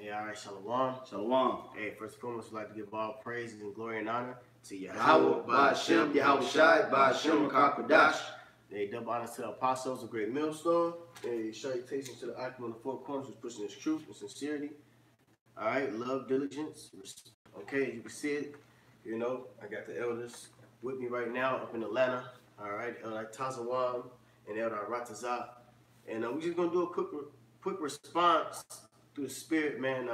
Hey, all right, Shalom. Shalom. Hey, first and foremost, we'd like to give all praises and glory and honor to Yahweh, Ba'Shem, Yahweh Shai, Ba'Shem, Kakadash. Hey, double honors to the apostles of Great Millstone. Hey, salutations to the icon on the four corners who's pushing his truth and sincerity. All right, love, diligence. Okay, you can see it. You know, I got the elders with me right now up in Atlanta. All right, Elder Tazawam and Elder Ratazah. And we're just going to do a quick response through the spirit, man.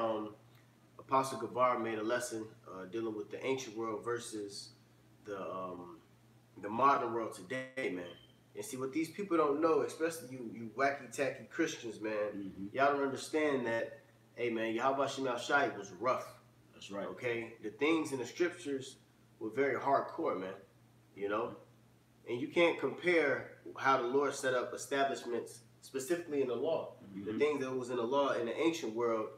Apostle Gavar made a lesson dealing with the ancient world versus the modern world today, man. And see, what these people don't know, especially you wacky tacky Christians, man, y'all don't understand that, hey, man, Yahweh Shemel Shai was rough. That's right. Okay? The things in the scriptures were very hardcore, man. You know? And you can't compare how the Lord set up establishments, specifically in the law. The things that was in the law in the ancient world,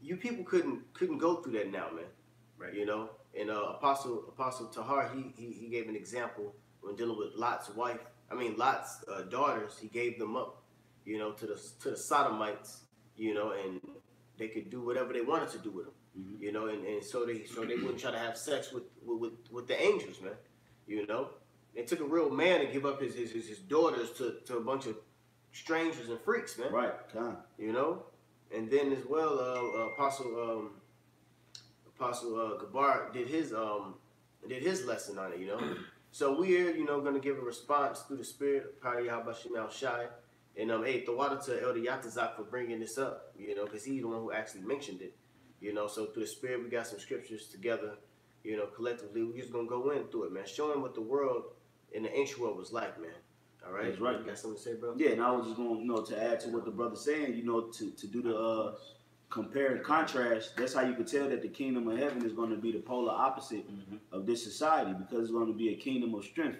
you people couldn't go through that now, man. Right. You know? And Apostle Tahar, he gave an example when dealing with Lot's daughters. He gave them up, you know, to the Sodomites, you know, and they could do whatever they wanted to do with them, you know, and so they wouldn't try to have sex with the angels, man, you know. It took a real man to give up his daughters to a bunch of strangers and freaks, man. Right, kind. You know, and then as well, Apostle Gabar did his lesson on it, you know. So we're, you know, going to give a response through the spirit, Power Yahweh Shemel Shai. And hey, Tawada to Elder Yatazak for bringing this up, you know, because he's the one who actually mentioned it, you know. So through the spirit, we got some scriptures together, you know, collectively. We're just going to go in through it, man, showing what the world in the ancient world was like, man. All right? That's right. You got something to say, bro? Yeah, and I was just going to, you know, to add to what the brother's saying, you know, to do the compare and contrast. That's how you can tell that the kingdom of heaven is going to be the polar opposite of this society, because it's going to be a kingdom of strength.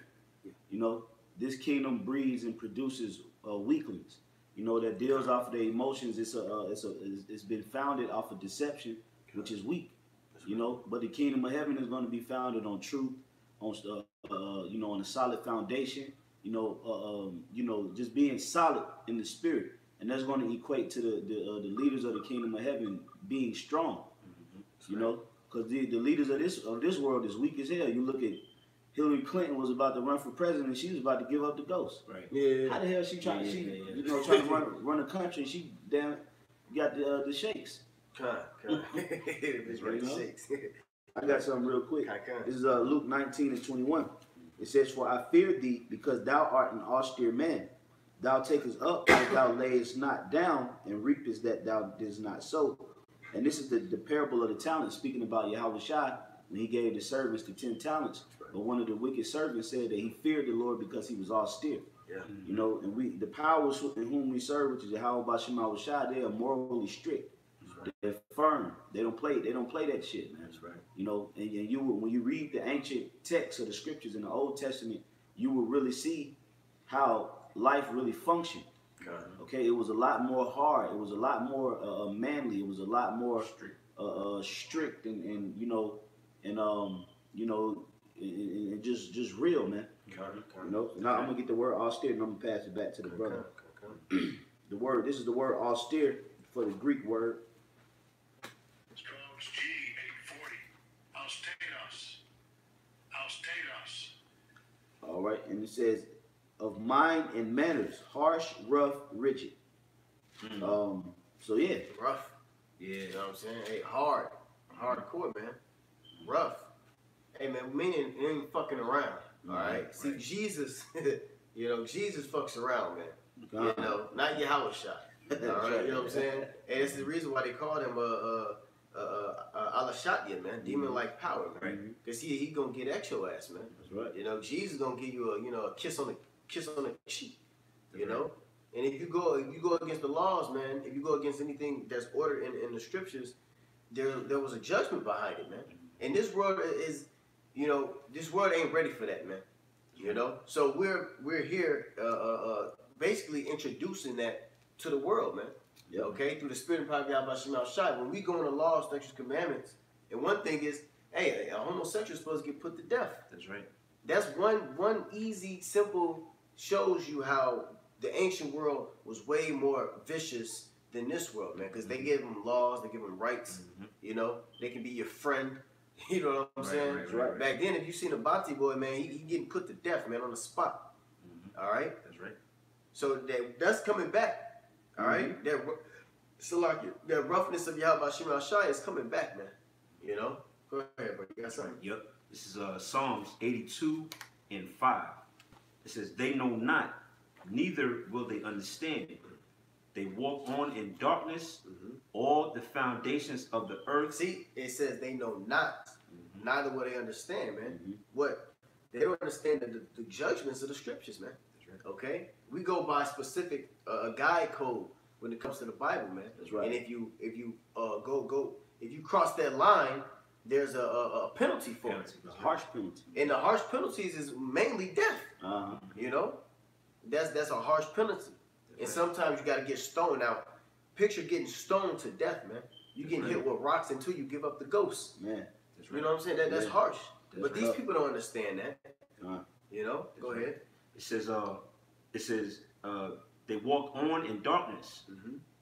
You know, this kingdom breeds and produces weaklings, you know, that deals off of their emotions. It's been founded off of deception, which is weak, you know. But the kingdom of heaven is going to be founded on truth, on you know, on a solid foundation, you know, just being solid in the spirit. And that's going to equate to the leaders of the kingdom of heaven being strong, you know, because the leaders of this world is weak as hell. You look at Hillary Clinton was about to run for president, and she was about to give up the ghost. Right. Yeah. How the hell she trying? You know, trying to run a country. She damn got the shakes. It's right, shakes. I got something real quick. This is Luke 19:21. It says, "For I fear thee, because thou art an austere man. Thou takest up what thou layest not down, and reapest that thou didst not sow." And this is the parable of the talents, speaking about Yahweh Shai, when he gave the servants the 10 talents. But one of the wicked servants said that he feared the Lord because he was austere. Yeah. You know, and the powers in whom we serve, which is Yahweh Ba'Shem Shai, they are morally strict. Right. They're firm. They don't play that shit, man. That's right. You know, and you when you read the ancient texts of the scriptures in the Old Testament, you will really see how life really functioned. Okay, it was a lot more hard. It was a lot more manly. It was a lot more strict and you know, and you know, and just real, man. You know, now I'm gonna get the word austere and I'm gonna pass it back to the brother. The word, this is the word austere for the Greek word. Strong's G 840. Austeros. All right, and it says, of mind and manners, harsh, rough, rigid. So yeah, rough. Yeah, you know what I'm saying? Hey, hardcore, man. Rough. Hey, man, meaning it ain't fucking around. All right. See, Jesus, you know, Jesus fucks around, man. You know, not Yahweh Shai. All right, you know what I'm saying? And it's the reason why they called him Alashatya, man, demon-like power, man. Because he gonna get at your ass, man. That's right. You know, Jesus gonna give you a kiss on the cheek, you know. And if you go against the laws, man, if you go against anything that's ordered in the scriptures, there was a judgment behind it, man. And this world is, you know, this world ain't ready for that, man. You know, so we're here basically introducing that to the world, man. Yeah. Okay, through the spirit and power of Yahweh Shemel Shai. When we go in the laws, statutes, commandments, and one thing is, hey, a homosexual is supposed to get put to death. That's right. That's one easy, simple, shows you how the ancient world was way more vicious than this world, man, because they give them laws, they give them rights. You know, they can be your friend. You know what I'm saying? Right. Back then, if you seen a Bati boy, man, he getting put to death, man, on the spot. All right. That's right. So that's coming back. All right. So like that roughness of Yahweh Shema Shai is coming back, man. You know. Go ahead, bro. You got something? Yep. This is Psalms 82 and 5. It says, "They know not, neither will they understand. They walk on in darkness. All the foundations of the earth." See, it says they know not, neither will they understand, man. What? They don't understand the judgments of the scriptures, man. Okay? We go by specific guide code when it comes to the Bible, man. That's right. And if you if you cross that line, there's a penalty for it. A harsh penalty. And the harsh penalties is mainly death. You know? That's a harsh penalty. And sometimes you gotta get stoned out. Picture getting stoned to death, man. You getting hit with rocks until you give up the ghost. Man. You know what I'm saying? That's harsh. That's but these tough. people don't understand that. You know? Go ahead. It says, they walk on in darkness.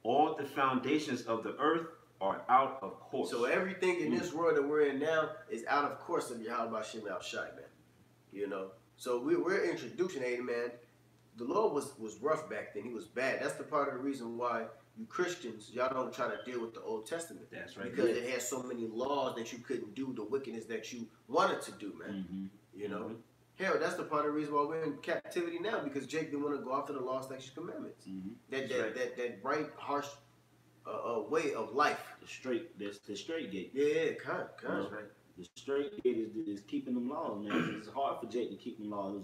All the foundations of the earth are out of course. So everything in this world that we're in now is out of course of Yahweh Shem Al Shai, man. You know? So we're introducing, man. The Lord was rough back then. He was bad. That's the part of the reason why you Christians, y'all don't try to deal with the Old Testament. That's right. Because it has so many laws that you couldn't do the wickedness that you wanted to do, man. You know? Hell, that's the part of the reason why we're in captivity now, because Jake didn't want to go after the law, statutes, commandments. That right, harsh way of life. The straight gate. Yeah, kind of. Right. The straight gate is keeping them laws, man. It's hard for Jake to keep them laws. It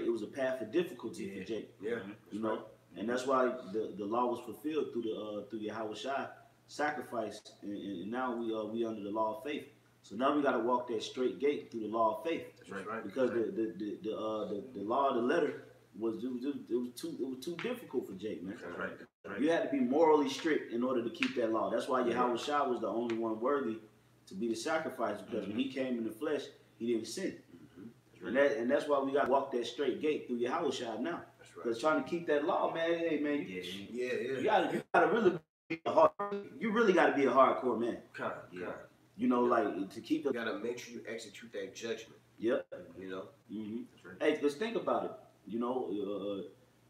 was a path of difficulty for Jake. Yeah. You know, and that's why the law was fulfilled through Yahweh Shai sacrifice, and now we under the law of faith. So now we got to walk that straight gate through the law of faith. That's right. Because the law of the letter was too difficult for Jake, man. That's right. You had to be morally strict in order to keep that law. That's why Yahweh Shai was the only one worthy to be the sacrifice, because when he came in the flesh, he didn't sin. And that's why we got to walk that straight gate through Yahweh Shai now. Because trying to keep that law, man, hey, man, you gotta really be you really got to be a hardcore man. You know, like to keep the. You gotta make sure you execute that judgment. Yep. You know. Hey, let's think about it. You know,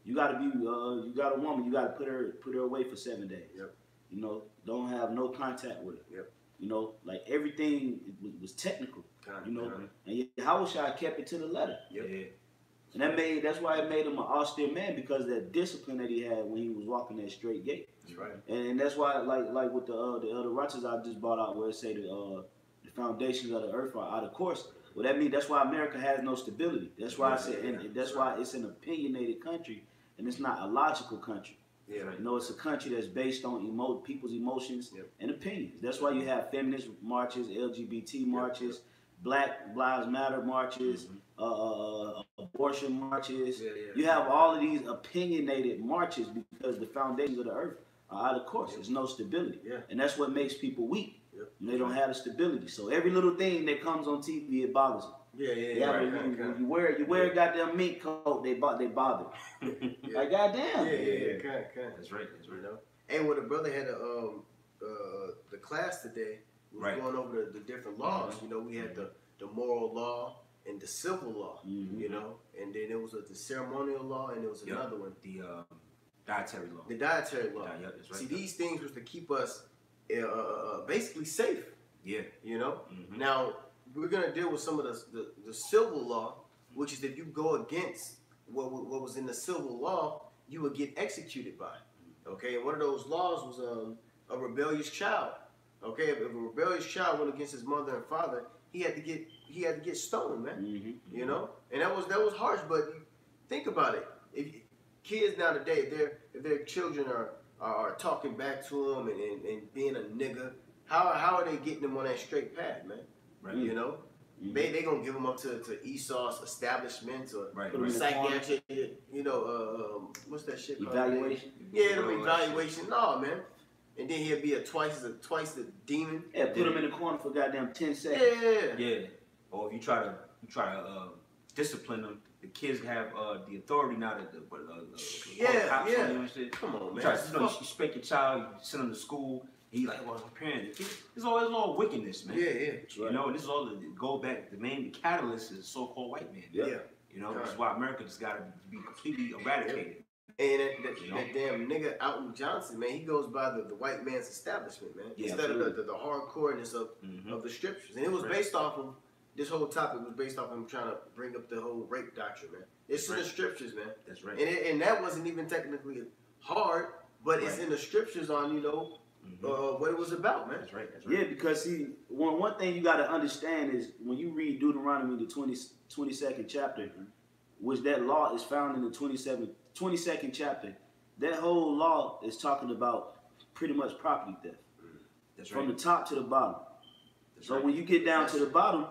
you gotta be. You got a woman. You gotta put her away for 7 days. Yep. You know, don't have no contact with her. Yep. You know, like everything was technical. You know, and Yahweh Shai kept it to the letter. Yep. And that's why it made him an austere man, because of that discipline that he had when he was walking that straight gate. That's right. And that's why, like with the other righteous I just brought out, where it say the foundations of the earth are out of course. Well, that means that's why America has no stability. That's why I said, and that's why it's an opinionated country, and it's not a logical country. Yeah. You know, it's a country that's based on people's emotions and opinions. That's why you have feminist marches, LGBT marches, Black Lives Matter marches, abortion marches. You have all of these opinionated marches because the foundations of the earth are out of course. There's no stability. And that's what makes people weak. And they don't have the stability. So every little thing that comes on TV, it bothers them. When you wear a goddamn mink coat, they bother. Like goddamn. That's right. You know. And when the brother had the class today, we were going over the different laws. You know, we had the moral law and the civil law. You know, and then there was the ceremonial law, and there was another one, the dietary law. The dietary law. That's right. See, these things was to keep us basically safe. You know. Now we're gonna deal with some of the civil law, which is if you go against what was in the civil law, you would get executed by. Okay, and one of those laws was a rebellious child. Okay, if a rebellious child went against his mother and father, he had to get stoned, man. You know, and that was harsh. But think about it: if kids now today, if their children are talking back to them and being a nigga, how are they getting them on that straight path, man? You know, they gonna give them up to Esau's establishments or psychiatric, you know, what's that shit called? Evaluation. Yeah, the evaluation. No, man. And then he'll be twice the demon. Yeah, put him in the corner for goddamn 10 seconds. Yeah. Or if you try to discipline them, the kids have the authority now to call Yeah, cops yeah. on you and shit. Come on, You man. try That's to, you fuck- spank your child, you send them to school. He like, well, my parents. It's all wickedness, man. Yeah, yeah. You know, and this is all go back. The main catalyst is the so-called white man. Yeah. Yeah. You know, that's why America just got to be completely eradicated. And You know? that damn nigga Alton Johnson, man, he goes by the white man's establishment, man. Yeah, Instead absolutely. of the hardcoreness of Mhm. the scriptures. And it was Right. based off of, this whole topic was based off of him trying to bring up the whole rape doctrine, man. It's in the Right. scriptures, man. That's right. And that wasn't even technically hard, but it's Right. in the scriptures on, what it was about, man. That's right. That's right. Yeah, because see, one thing you got to understand is when you read Deuteronomy, the 22nd chapter, which that law is found in the 22nd chapter, that whole law is talking about pretty much property theft That's from the right. top to the bottom. That's So right. when you get down to the bottom,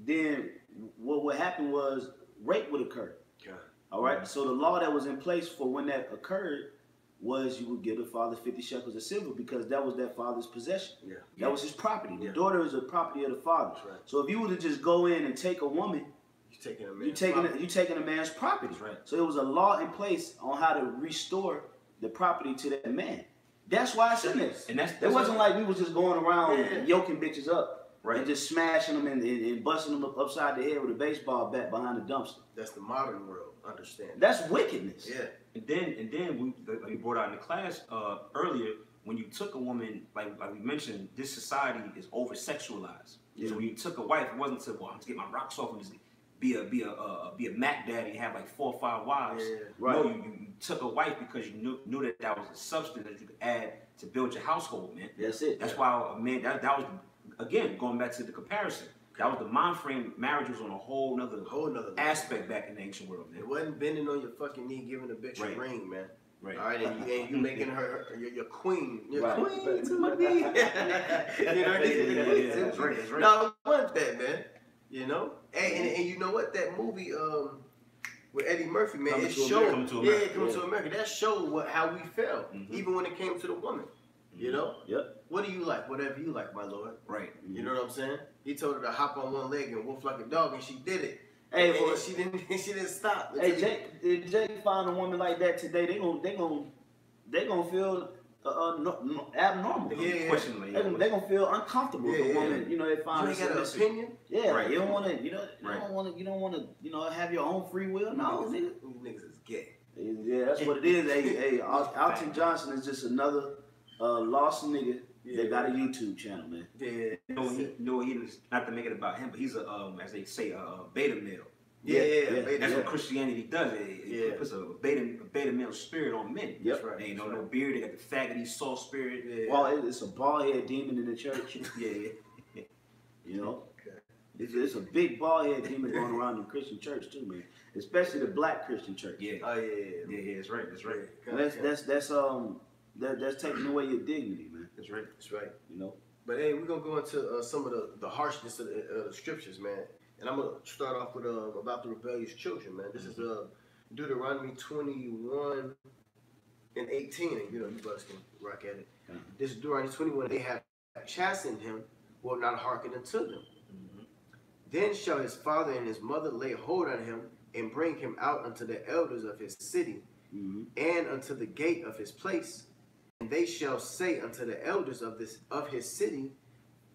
then what would happen was rape would occur. God. All right. So the law that was in place for when that occurred was you would give the father 50 shekels of silver because that was that father's possession. Yeah. That was his property. The Yeah. daughter is a property of the father. That's right. So if you were to just go in and take a woman, You're taking a you taking a man's property. That's right. So it was a law in place on how to restore the property to that man. That's why it's in there. And It wasn't like we was just going around Yeah. yoking bitches up Right. and just smashing them and busting them up upside the head with a baseball bat behind the dumpster. That's the modern world, understand. That's wickedness. Yeah. And then we brought out in the class earlier, when you took a woman, like we mentioned, this society is over sexualized. So when you took a wife, it wasn't to, well, I'm to get my rocks off and just be a Mac daddy and have like 4 or 5 wives. Yeah. Right. No, you took a wife because you knew that was a substance that you could add to build your household, man. That's it. That's why a man that was, again, going back to the comparison. That was the mind frame. Marriage was on a whole nother level. aspect back in the ancient world, man. It wasn't bending on your fucking knee, giving a bitch Right. a ring, man. Right. All right, and you making her your queen. Your Right. queen to my knee. You know, That's right. That's right. No, it wasn't that, man. You know? Hey, and you know what? That movie with Eddie Murphy, man, Coming it to showed. America. Coming to America. Coming to America. That showed how we felt, Mhm. even when it came to the woman. You know? Yep. What do you like? Whatever you like, my lord. Right. You know what I'm saying? He told her to hop on one leg and wolf like a dog, and she did it. Hey, and boy. she didn't stop. Hey, Jake, if Jake find a woman like that today, they gonna feel abnormal. Yeah. Questionably. They gonna feel uncomfortable. Yeah, if a woman, yeah. you know, they You find ain't got an submissive. opinion? Yeah, Right. you don't want to, Right. you don't want to, have your own free will. No, nigga. These niggas is gay. Yeah, that's what it is. Hey, Alton Johnson is just another lost nigga Yeah. that got a YouTube channel, man. Yeah. He's not to make it about him, but he's a as they say a beta male. Yeah. That's what Christianity does. It Yeah. puts a beta male spirit on men. Yep. That's right. They ain't no beard. They got the faggoty soft spirit. Yeah. Well, it's a bald head demon in the church. Yeah. You know, Okay. it's a big bald head demon going around the Christian church too, man. Especially the black Christian church. Yeah. Oh yeah. Yeah. That's right. That's right. That's taking away your dignity, man. That's right. That's right. You know. But hey, we're gonna go into some of the harshness of the scriptures, man. And I'm gonna start off with about the rebellious children, man. This is Deuteronomy 21 and 18, and you brothers can rock at it. This is Deuteronomy 21. They have chastened him, will not hearken unto them. Then shall his father and his mother lay hold on him and bring him out unto the elders of his city and unto the gate of his place. And they shall say unto the elders of his city,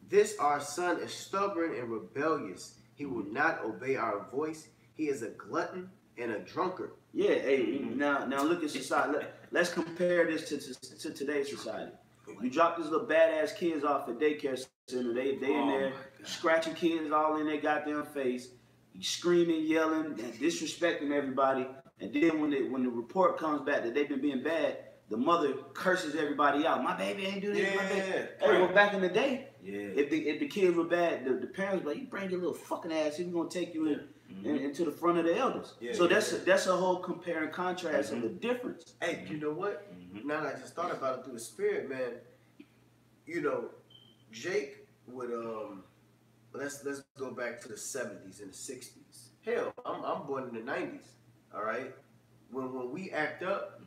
this our son is stubborn and rebellious. He will not obey our voice. He is a glutton and a drunkard. Yeah. Hey, now look at society. Let's compare this to today's society. You drop these little badass kids off at daycare center. They in there scratching kids all in their goddamn face, screaming, yelling, and disrespecting everybody. And then when the report comes back that they've been being bad, the mother curses everybody out. My baby ain't do this. My baby. Hey, well, back in the day, if the kids were bad, the parents were like, you bring your little fucking ass here, we're gonna take you into the front of the elders. So that's a whole compare and contrast of the difference. Hey, you know what? Now that I just thought about it through the spirit, man. Jake would let's go back to the 70s and the 60s. Hell, I'm born in the 90s. All right, when we act up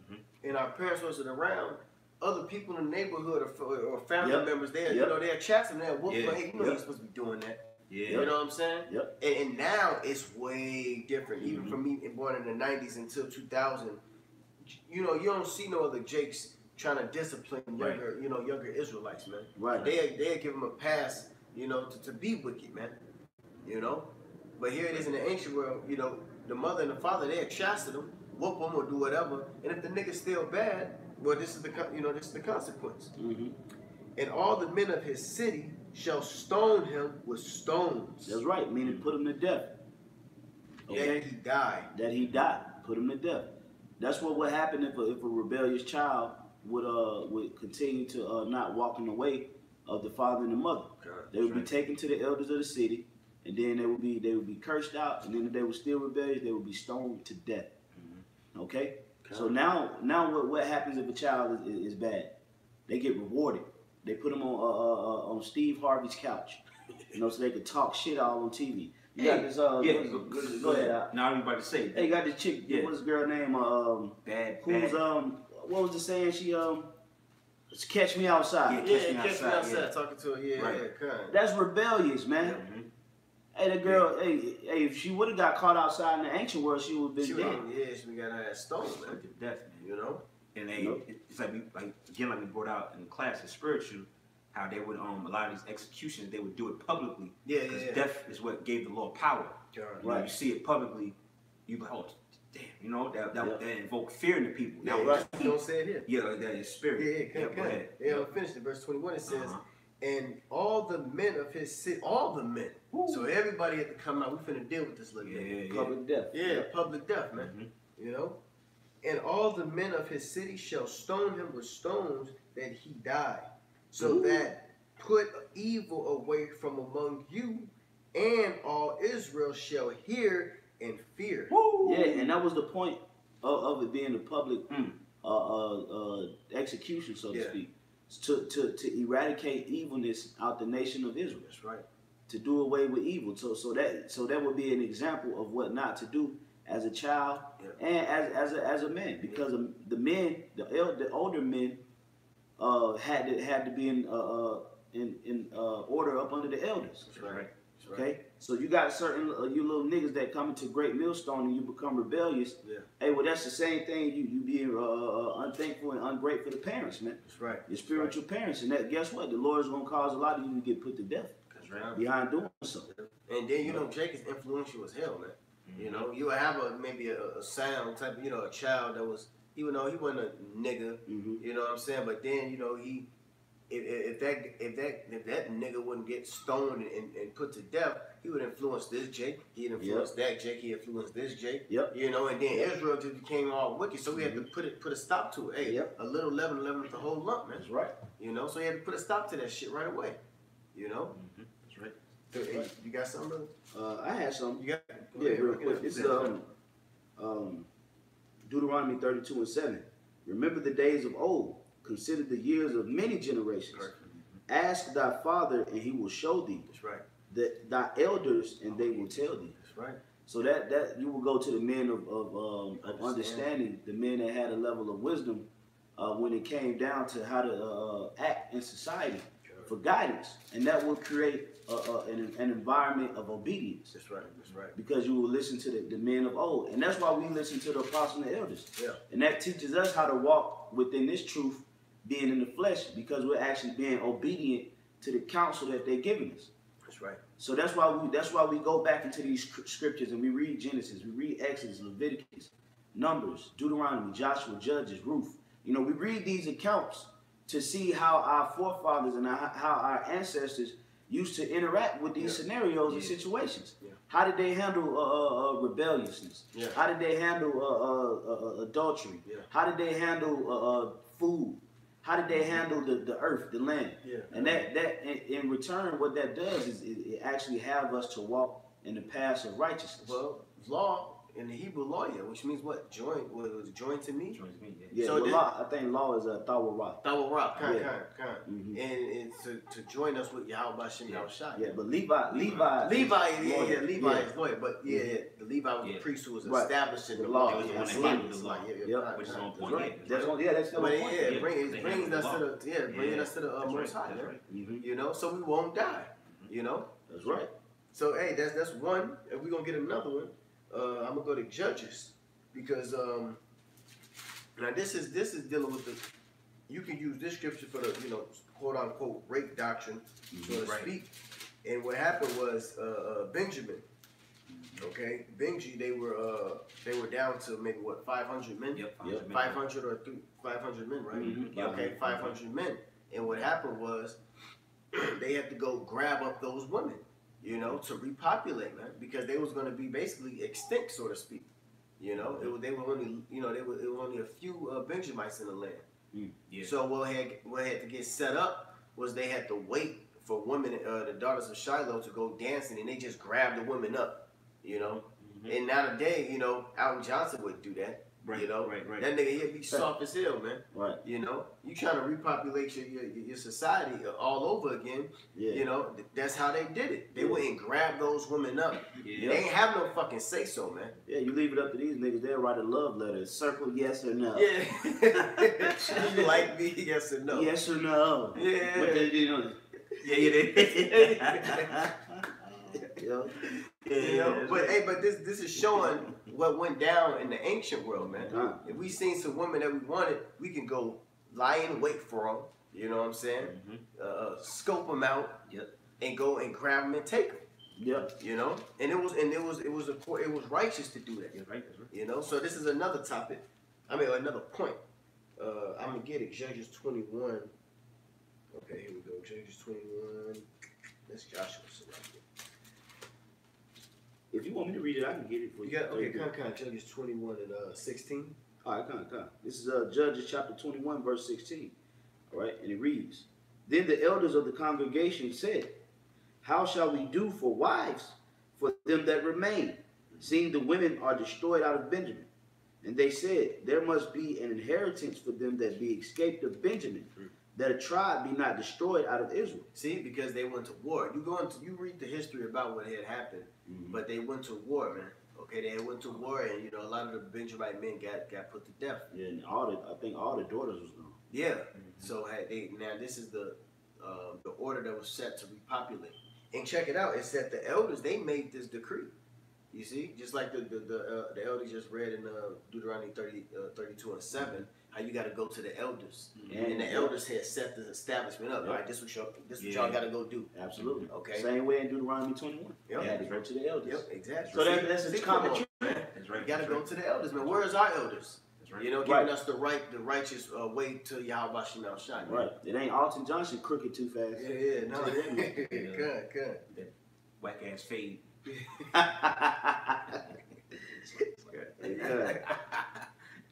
and our parents wasn't around, other people in the neighborhood or family members there, they're chatting there, whoop, hey, you're supposed to be doing that. Yeah. You know what I'm saying? Yep. And now it's way different. Even from me born in the 90s until 2000, you know, you don't see no other Jakes trying to discipline younger, you know, younger Israelites, man. Right. They give them a pass, you know, to be wicked, man. You know? But here it is in the ancient world, you know, the mother and the father, they had chastised them, whoop them or do whatever. And if the nigga's still bad, well, this is the consequence. Mm-hmm. And all the men of his city shall stone him with stones. That's right. Meaning put him to death. Okay. That he died. That he died. Put him to death. That's what would happen if a rebellious child would continue to not walk in the way of the father and the mother. They would be taken to the elders of the city, and then they would be cursed out, and then if they were still rebellious, they would be stoned to death. Okay? So now what happens if a child is bad? They get rewarded. They put them on Steve Harvey's couch, you know, so they could talk shit all on TV. You got this go ahead. Now I'm about to say. Hey, you got this chick. Yeah. What's the girl name? Bad. What was the saying? She it's Catch Me Outside. Catch me outside. Talking to her, Right. kind. That's rebellious, man. Mhm. Hey, the girl. Hey, if she would have got caught outside in the ancient world, she would have been dead. She got her ass stoned, man. To death, man. You know? And it's like we brought out in class in spiritual, how they would a lot of these executions they would do it publicly. Because death is what gave the law power. When you see it publicly, you be like, oh damn, you know that invoke fear in the people. Now, you don't say it here. Yeah, that is spirit. Go ahead. Yeah, finish it. Verse 21 it says, and all the men of his city, all the men. So everybody had to come out. We finna deal with this little bit. Public death. Yeah, public death, man. You know? And all the men of his city shall stone him with stones that he die. So that put evil away from among you, and all Israel shall hear and fear. Yeah, and that was the point of it being a public execution, so to speak. To eradicate evilness out the nation of Israel. That's right. To do away with evil. So that would be an example of what not to do as a child and as a man, because the men, the older men, had to be in order up under the elders. That's right. Okay, so you got certain you little niggas that come into Great Millstone and you become rebellious. Yeah. Hey, well that's the same thing. You being unthankful and ungrateful to parents, man. That's right. Your spiritual parents, and that guess what? The Lord is gonna cause a lot of you to get put to death. That's right. Behind doing so. And then Jake is influential as hell, man. You know, you have maybe a sound type, a child that was, even though he wasn't a nigga, you know what I'm saying? But then, if that nigga wouldn't get stoned and put to death, he would influence this Jake, he'd influence that Jake, he'd influence this Jake. Yep. And then Israel just became all wicked, so we had to put a stop to it. Hey, a little leaven with the whole lump, man. That's right. So he had to put a stop to that shit right away. That's right. So, hey, you got something, brother? I had some. You got? Real quick. This is Deuteronomy 32:7. Remember the days of old. Consider the years of many generations. Right. Ask thy father, and he will show thee. That's right. Thy elders, and they will tell thee. That's right. So that you will go to the men of understanding, the men that had a level of wisdom when it came down to how to act in society for guidance, and that will create an environment of obedience. That's right. That's right. Because you will listen to the men of old, and that's why we listen to the apostles and the elders. Yeah. And that teaches us how to walk within this truth, being in the flesh, because we're actually being obedient to the counsel that they're giving us. That's right. So that's why we go back into these scriptures and we read Genesis, we read Exodus, Leviticus, Numbers, Deuteronomy, Joshua, Judges, Ruth. We read these accounts to see how our forefathers and how our ancestors used to interact with these scenarios and situations. Yeah. How did they handle rebelliousness? Yeah. How did they handle adultery? Yeah. How did they handle food? How did they handle the earth, the land? Yeah. And that in return, what that does is it actually have us to walk in the paths of righteousness. Well, law in the Hebrew law, which means what? Join to me. Join to me. Yeah. So law, I think law is Tawara. Tawara, kind. And to join us with Yahweh Bashem Yahushua. Yeah, but Levi is lawyer. But the Levi was the priest who was establishing the law. Which is on point. That's the point. It brings us to the Most High. So we won't die. That's right. So hey, that's one, and we're gonna get another one. I'm gonna go to Judges because now this is dealing with the. You can use this scripture for the quote unquote rape doctrine, so to Right. speak. And what happened was Benjamin. Okay, Benji, they were down to maybe what 500 men. Yep. 500 or 500 men, right? Mhm. Yep. Okay, 500 men. And what happened was they had to go grab up those women, to repopulate, man, because they was going to be basically extinct, so to speak. They were only, it was only a few Benjamites in the land. Yeah. So what had to get set up was they had to wait for women, the daughters of Shiloh, to go dancing, and they just grabbed the women up, And nowadays, Alton Johnson would do that. Right, right. That nigga, he'd be soft as hell, man. Right. You trying to repopulate your society all over again. Yeah. That's how they did it. They went and grabbed those women up. Yeah. They ain't have no fucking say so, man. Yeah, you leave it up to these niggas, they'll write a love letter. Circle yes or no. Yeah. You like me? Yes or no? Yes or no. Yeah. What they do, But this is showing what went down in the ancient world, man. If we seen some women that we wanted, we can go lie in wait for them. You know what I'm saying? Scope them out. Yep. And go and grab them and take them. Yep. And it was righteous to do that. That's right. So this is another topic. Another point. I'm gonna get it. Judges 21. Okay, here we go. Judges 21. That's Joshua. If you want me to read it, I can get it for you. You got okay. Come. Judges 21 and 16. All right, come. This is Judges chapter 21, verse 16. All right, and it reads, "Then the elders of the congregation said, How shall we do for wives for them that remain, seeing the women are destroyed out of Benjamin? And they said, There must be an inheritance for them that be escaped of Benjamin, that a tribe be not destroyed out of Israel." See, because they went to war. You read the history about what had happened, but they went to war, man. Okay, they went to war, and a lot of the Benjamite men got put to death. Yeah, and I think all the daughters was gone. Yeah. So now this is the order that was set to repopulate. And check it out. It said the elders, they made this decree. You see, just like the elders just read in Deuteronomy 32 and 7, how you got to go to the elders, and the elders had set the establishment up. All right, this is what y'all got to go do. Absolutely. Okay. Same way in Deuteronomy 21. Yep. You had to go to the elders. Yep, exactly. So that's a common truth. That's right. You got to go to the elders, man. Where is our elders? That's right. Giving us the righteous way to Yahweh Shemel Shai. Right. It ain't Alton Johnson crooked too fast. Yeah, no. Good. Whack ass fade.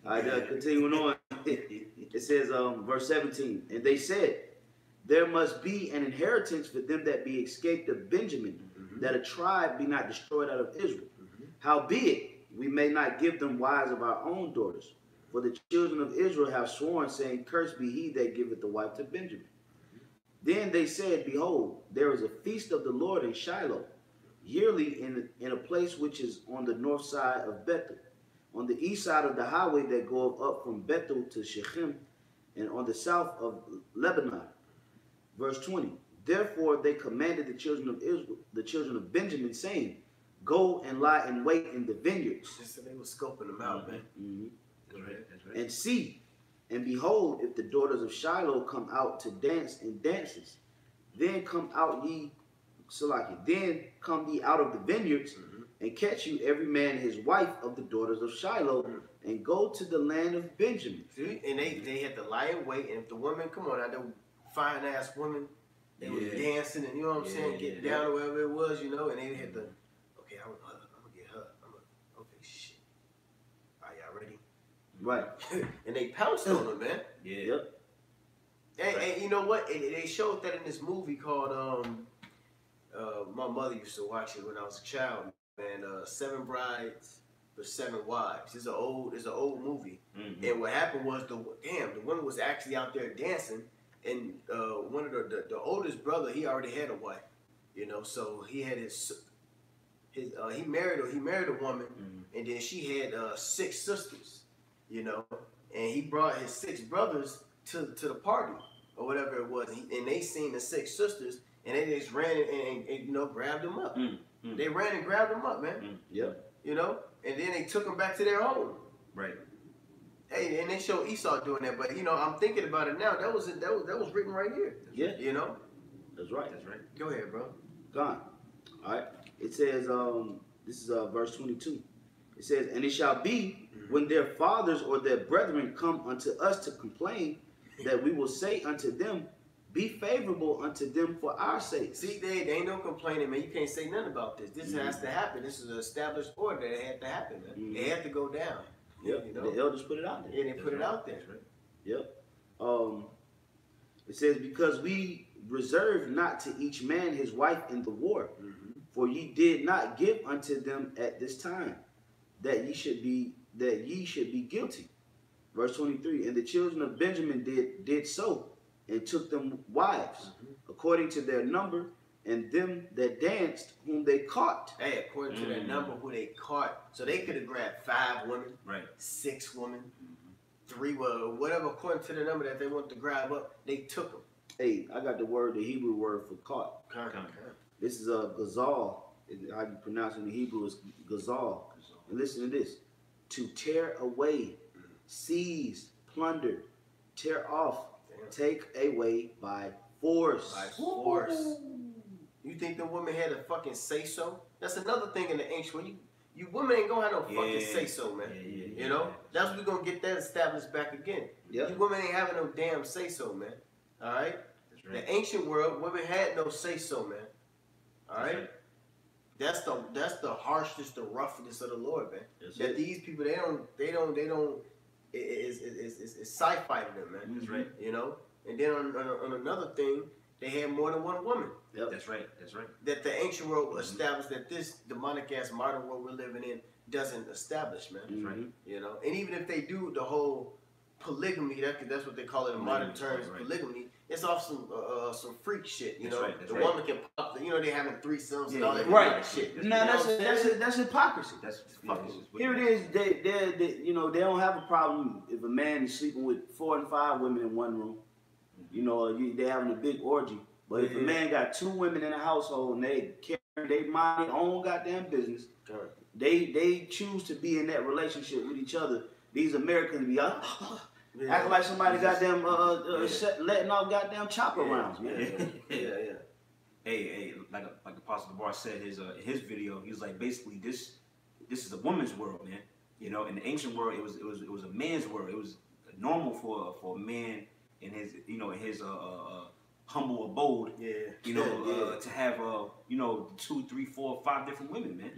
All right, continuing on. It says, verse 17, "And they said, There must be an inheritance for them that be escaped of Benjamin, that a tribe be not destroyed out of Israel. Howbeit, we may not give them wives of our own daughters, for the children of Israel have sworn, saying, Cursed be he that giveth the wife to Benjamin. Then they said, Behold, there is a feast of the Lord in Shiloh, yearly in a place which is on the north side of Bethel, on the east side of the highway that goeth up from Bethel to Shechem, and on the south of Lebanon." Verse 20, "Therefore they commanded the children of Israel, the children of Benjamin, saying, Go and lie in wait in the vineyards, Just so they were scoping them out, man. That's right. and see, and behold, if the daughters of Shiloh come out to dance in dances, then come ye out of the vineyards, and catch you every man his wife of the daughters of Shiloh, and go to the land of Benjamin." See, and they had to lie in wait, and if the women, come on, the fine ass women, they were dancing, and you know what I'm saying, get down to wherever it was, and they had to. Okay, I'm gonna get her. Okay, shit. Are y'all ready? Right. And they pounced on them, man. Yeah. Yep. And you know what? They showed that in this movie called my mother used to watch it when I was a child, man. 7 Brides for 7 Wives. It's an old movie. And what happened was the woman was actually out there dancing, and one of the oldest brother, he already had a wife, so he had he married a woman, and then she had 6 sisters, and he brought his 6 brothers to the party or whatever it was, and they seen the 6 sisters, and they just ran and you know, grabbed him up. They ran and grabbed him up, man. Yep. You know, and then they took him back to their home. Right. Hey, and they show Esau doing that, but you know, I'm thinking about it now. That was written right here. Yeah. You know. That's right. That's right. Go ahead, bro. Gone. All right. It says, this is verse 22. It says, and it shall be when their fathers or their brethren come unto us to complain, that we will say unto them, be favorable unto them for our sake. See, they ain't no complaining, man. You can't say nothing about this. This has to happen. This is an established order that had to happen, man. It had to go down. Yep. You know? The elders put it out there. Yeah, they put it out there. Right. Yep. It says, because we reserve not to each man his wife in the war, for ye did not give unto them at this time, that ye should be guilty. Verse 23, and the children of Benjamin did so, and took them wives, according to their number, and them that danced, whom they caught. Hey, according to their number, who they caught. So they could have grabbed 5 women, Right. 6 women, 3, whatever, according to the number that they want to grab up, they took them. Hey, I got the Hebrew word for caught. This is a gazal. How you pronounce it in Hebrew is gazal. And listen to this: to tear away, seize, plunder, tear off, take away by force. By force. You think the woman had a fucking say so? That's another thing in the ancient world. You women ain't gonna have no fucking say so, man. You know? That's what we're gonna get that established back again. Yep. You women ain't having no damn say so, man. Alright? That's right. The ancient world, women had no say so, man. Alright? That's the harshness, the roughness of the Lord, man. That these people they don't it's sci-fi to them, man. That's right. You know? And then on another thing, they had more than one woman. Yep. That's right. That's right. That the ancient world established, that this demonic ass modern world we're living in doesn't establish, man. That's right. You know? And even if they do the whole polygamy, that's what they call it in modern terms, right. polygamy, it's off some freak shit, you That's know. right, that's the right. woman can pop, you know, they having threesomes and all that Right. kind of shit. Now You know what I'm saying? that's hypocrisy. That's fucking- Here it is. They you know, they don't have a problem if a man is sleeping with 4 and 5 women in one room. You know, they having a big orgy. But if a man got 2 women in a household and they mind their own goddamn business, Correct. they choose to be in that relationship with each other. These Americans be acting like somebody goddamn letting off goddamn chopper rounds, man. Yeah. Hey, like Apostle DeBar said his video, he was like, basically this is a woman's world, man. You know, in the ancient world, it was a man's world. It was normal for a man in his humble abode, to have 2, 3, 4, 5 different women, man.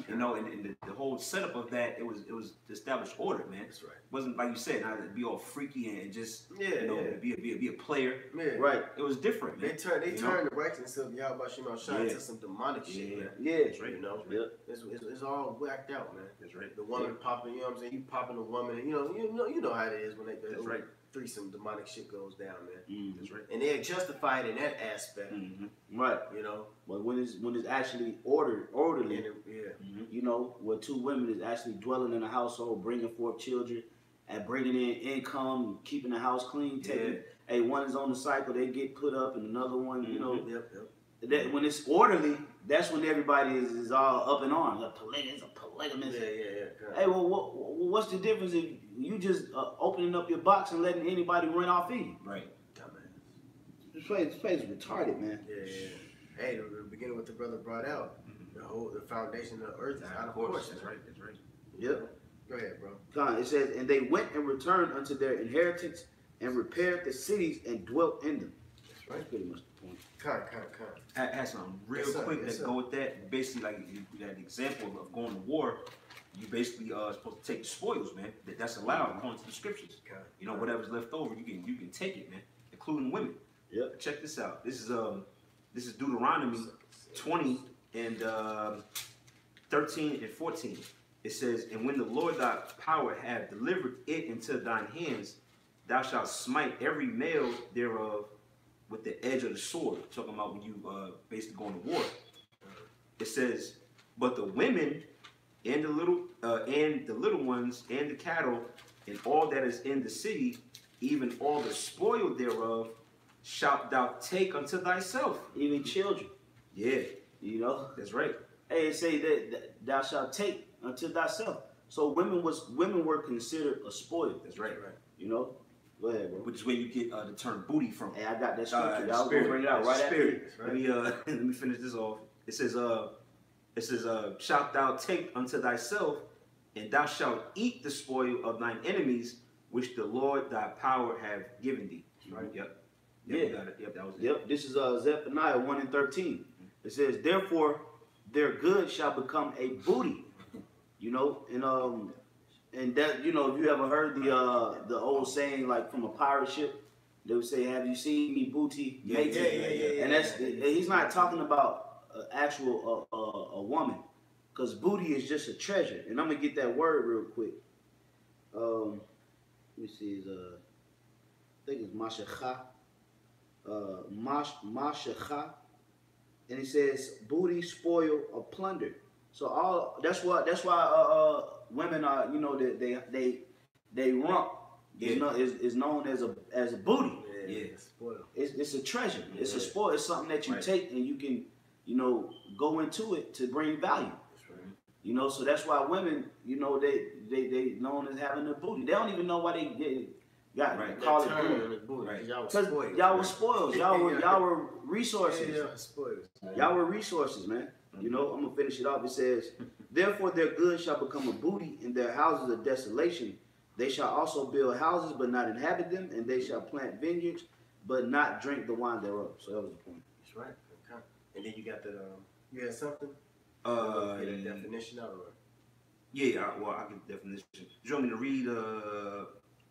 You know, and the whole setup of that, it was the established order, man. That's right. It wasn't like you said, not to be all freaky and just be a player. Yeah. Right. It was different, man. They turned the righteousness of Yahweh Shai to some demonic shit, man. Yeah. That's right. You know, Yep. it's all whacked out, man. That's right. The woman popping, you know what I'm saying? You popping a woman, and you know how it is when That's right. threesome demonic shit goes down, man. That's right. And they're justified in that aspect, Right. you know. But when it's actually orderly, And you know, where 2 women is actually dwelling in a household, bringing forth children, and bringing in income, keeping the house clean. Hey, one is on the cycle, they get put up, and another one, you know. Yep. That when it's orderly, that's when everybody is all up in arms. It's a polygamous. Yeah. Hey, well, what's the difference if you just opening up your box and letting anybody run off in you? Right. This place is retarded, man. Yeah. Hey, the beginning what the brother brought out, the foundation of the earth is out of course. That's right. That's right. Yep. Go ahead, bro. God, it says, and they went and returned unto their inheritance and repaired the cities and dwelt in them. That's right. That's pretty much the point. Con. I had something real Yes, sir. quick Yes, that go with that. Basically, like that example of going to war, you basically supposed to take the spoils, man. That's allowed according to the scriptures. Okay. You know, whatever's left over, you can take it, man, including women. Yep. Check this out. This is Deuteronomy 20 and 13 and 14. It says, and when the Lord thy power have delivered it into thine hands, thou shalt smite every male thereof with the edge of the sword. Talking about when you basically going to war. It says, but the women and the little ones and the cattle and all that is in the city, even all the spoil thereof, shalt thou take unto thyself. Even children. Yeah, You know. that's right. Hey, it say that thou shalt take unto thyself. So women were considered a spoil. That's right. You know. Go ahead, bro. Which is where you get the term booty from. Hey, I got that scripture. The I was gonna bring it out right after spirit. this. Let me let me finish this off. It says shalt thou take unto thyself, and thou shalt eat the spoil of thine enemies, which the Lord thy power have given thee. Right? Yep. Yeah. You got it. Yep, that was it. Yep. This is Zephaniah 1:13. It says, "Therefore, their good shall become a booty." You know, and that, you know, if you ever heard the old saying, like from a pirate ship, they would say, "Have you seen me booty matey?" Yeah. And that's he's not talking about actual a woman, because booty is just a treasure. And I'm gonna get that word real quick. Let me see. I think it's mashacha. Mashacha, and it says booty, spoil, or plunder. So that's why women are, you know, they rump is known as a booty. Yeah. Spoil. It's a treasure. It's a Yeah. spoil. It's something that you Right. take and you can, you know, go into it to bring value. That's right. You know, so that's why women, you know, they known as having a booty. They don't even know why they got Right. call That it term booty. on the booty, Right. y'all was Because spoiled. y'all were spoiled. Y'all were resources. Yeah, spoiled. Y'all were resources, man. You know, I'm gonna finish it off. It says, "Therefore their goods shall become a booty, and their houses a desolation. They shall also build houses, but not inhabit them, and they shall plant vineyards, but not drink the wine thereof." So that was the point. That's right. Okay. And then you got the you had something? Uh, Get a definition out of it. yeah. I get the definition. Do you want me to read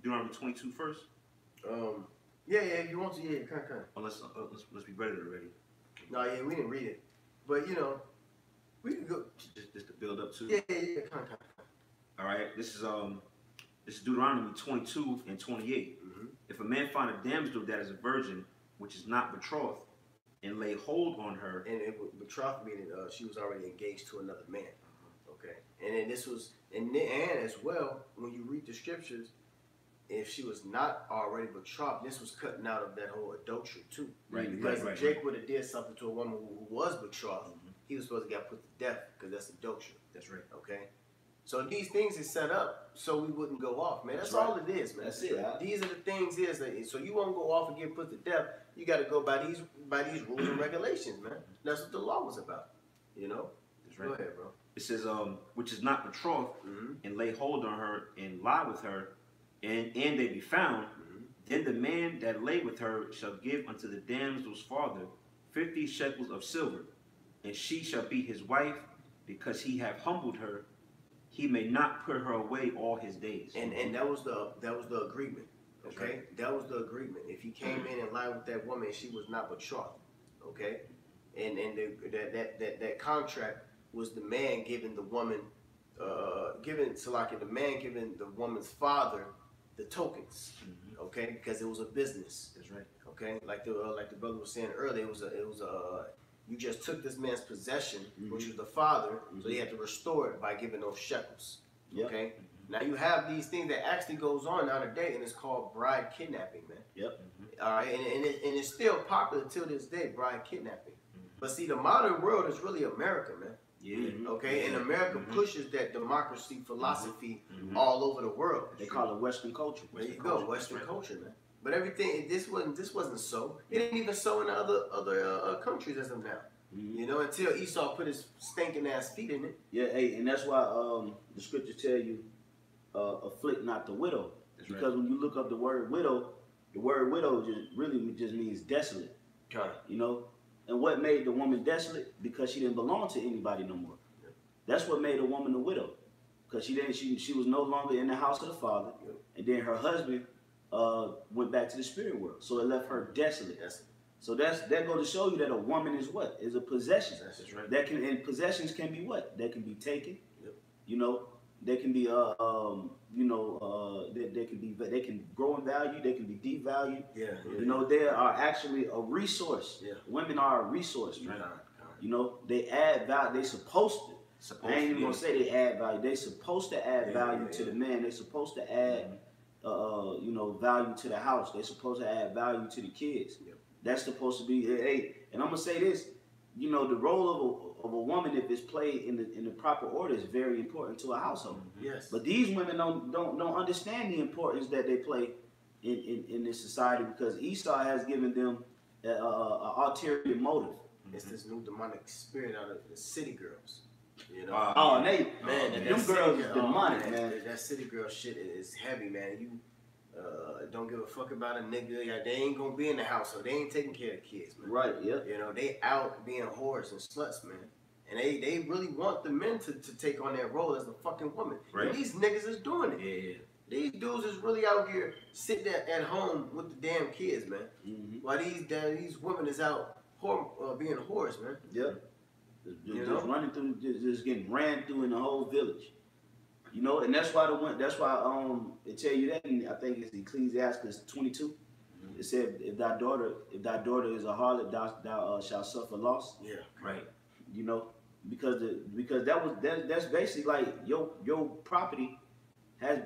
Deuteronomy 22 first? Yeah, if you want to, yeah, kind of. Or let's be ready already. No, yeah, we didn't read it, but you know, we can go. Just to build up to. Yeah, kind of. All right. This is Deuteronomy 22 and 28. Mm-hmm. If a man find a damsel that is a virgin, which is not betrothed, and lay hold on her, And it was betrothed, meaning she was already engaged to another man. Okay, and then this was, and as well, when you read the scriptures, if she was not already betrothed, this was cutting out of that whole adultery too. Right, Because right, if Jake would have did something to a woman who was betrothed, he was supposed to get put to death because that's adultery. that's right. Okay, so these things is set up so we wouldn't go off, man. That's That's all it is, man. That's it, huh? These are the things is that, so you won't go off and get put to death. You got to go by these rules and regulations, man. That's what the law was about. You know. That's Go right. ahead, bro. It says, which is not betrothed, Mm-hmm. and lay hold on her and lie with her, and they be found, then the man that lay with her shall give unto the damsel's father 50 shekels of silver, and she shall be his wife, because he have humbled her. He may not put her away all his days. And that was the agreement. That's Okay, that was the agreement. If he came in and lied with that woman, she was not betrothed. Okay, and that contract was the man giving the woman, the man giving the woman's father the tokens. Okay, because it was a business. That's right. Okay, like the brother was saying earlier, it was a you just took this man's possession, which was the father, so he had to restore it by giving those shekels. Yep. Okay, now you have these things that actually goes on nowadays, and it's called bride kidnapping, man. Yep. All right, and it's still popular till this day, bride kidnapping. But see, the modern world is really America, man. Yeah. Okay, and America pushes that democracy philosophy all over the world. They call it Western culture. There you go, Western culture, man. But everything, this wasn't so. It didn't even so in other countries as of now. You know, until Esau put his stinking ass feet in it. Yeah, hey, and that's why the scriptures tell you, afflict not the widow. That's Because when you look up the word widow just means desolate. Okay. You know, and what made the woman desolate? Because she didn't belong to anybody no more. Yep. That's what made a woman a widow, because she was no longer in the house of the father, Yep. and then her husband went back to the spirit world, so it left her desolate. That's So that goes to show you that a woman is what? Is a possession. That's right. That can, and possessions can be what? They can be taken. Yep. You know, they can be they can grow in value. They can be devalued. yeah. You know, they are actually a resource. Yeah. Women are a resource, man. Right. You know, they add value. They supposed to. I ain't even to. gonna say they add value. They supposed to add Yeah, value yeah, to yeah. the man. They supposed to add value to the house. They're supposed to add value to the kids. Yep. That's supposed to be. Hey, and I'm gonna say this. The role of a woman, if it's played in the proper order, is very important to a household. Yes. But these women don't understand the importance that they play in this society, because Esau has given them an ulterior motive. It's this new demonic spirit out of the city girls. Oh, and them that girls city is girl- demonic, man. That city girl shit is heavy, man. You don't give a fuck about a nigga. Yeah, they ain't gonna be in the household. They ain't taking care of the kids, man. Right, yep. They out being whores and sluts, man. And they really want the men to take on that role as the fucking woman. Right. And these niggas is doing it. Yeah. These dudes is really out here sitting at home with the damn kids, man. Mm-hmm. While these women is out being whores, man. Yep. You Just know? running through, just getting ran through in the whole village. And that's why they tell you that, and I think it's Ecclesiastes 22. Mm-hmm. It said, if thy daughter is a harlot, thou shalt suffer loss. Yeah. Right. Because that's basically like your property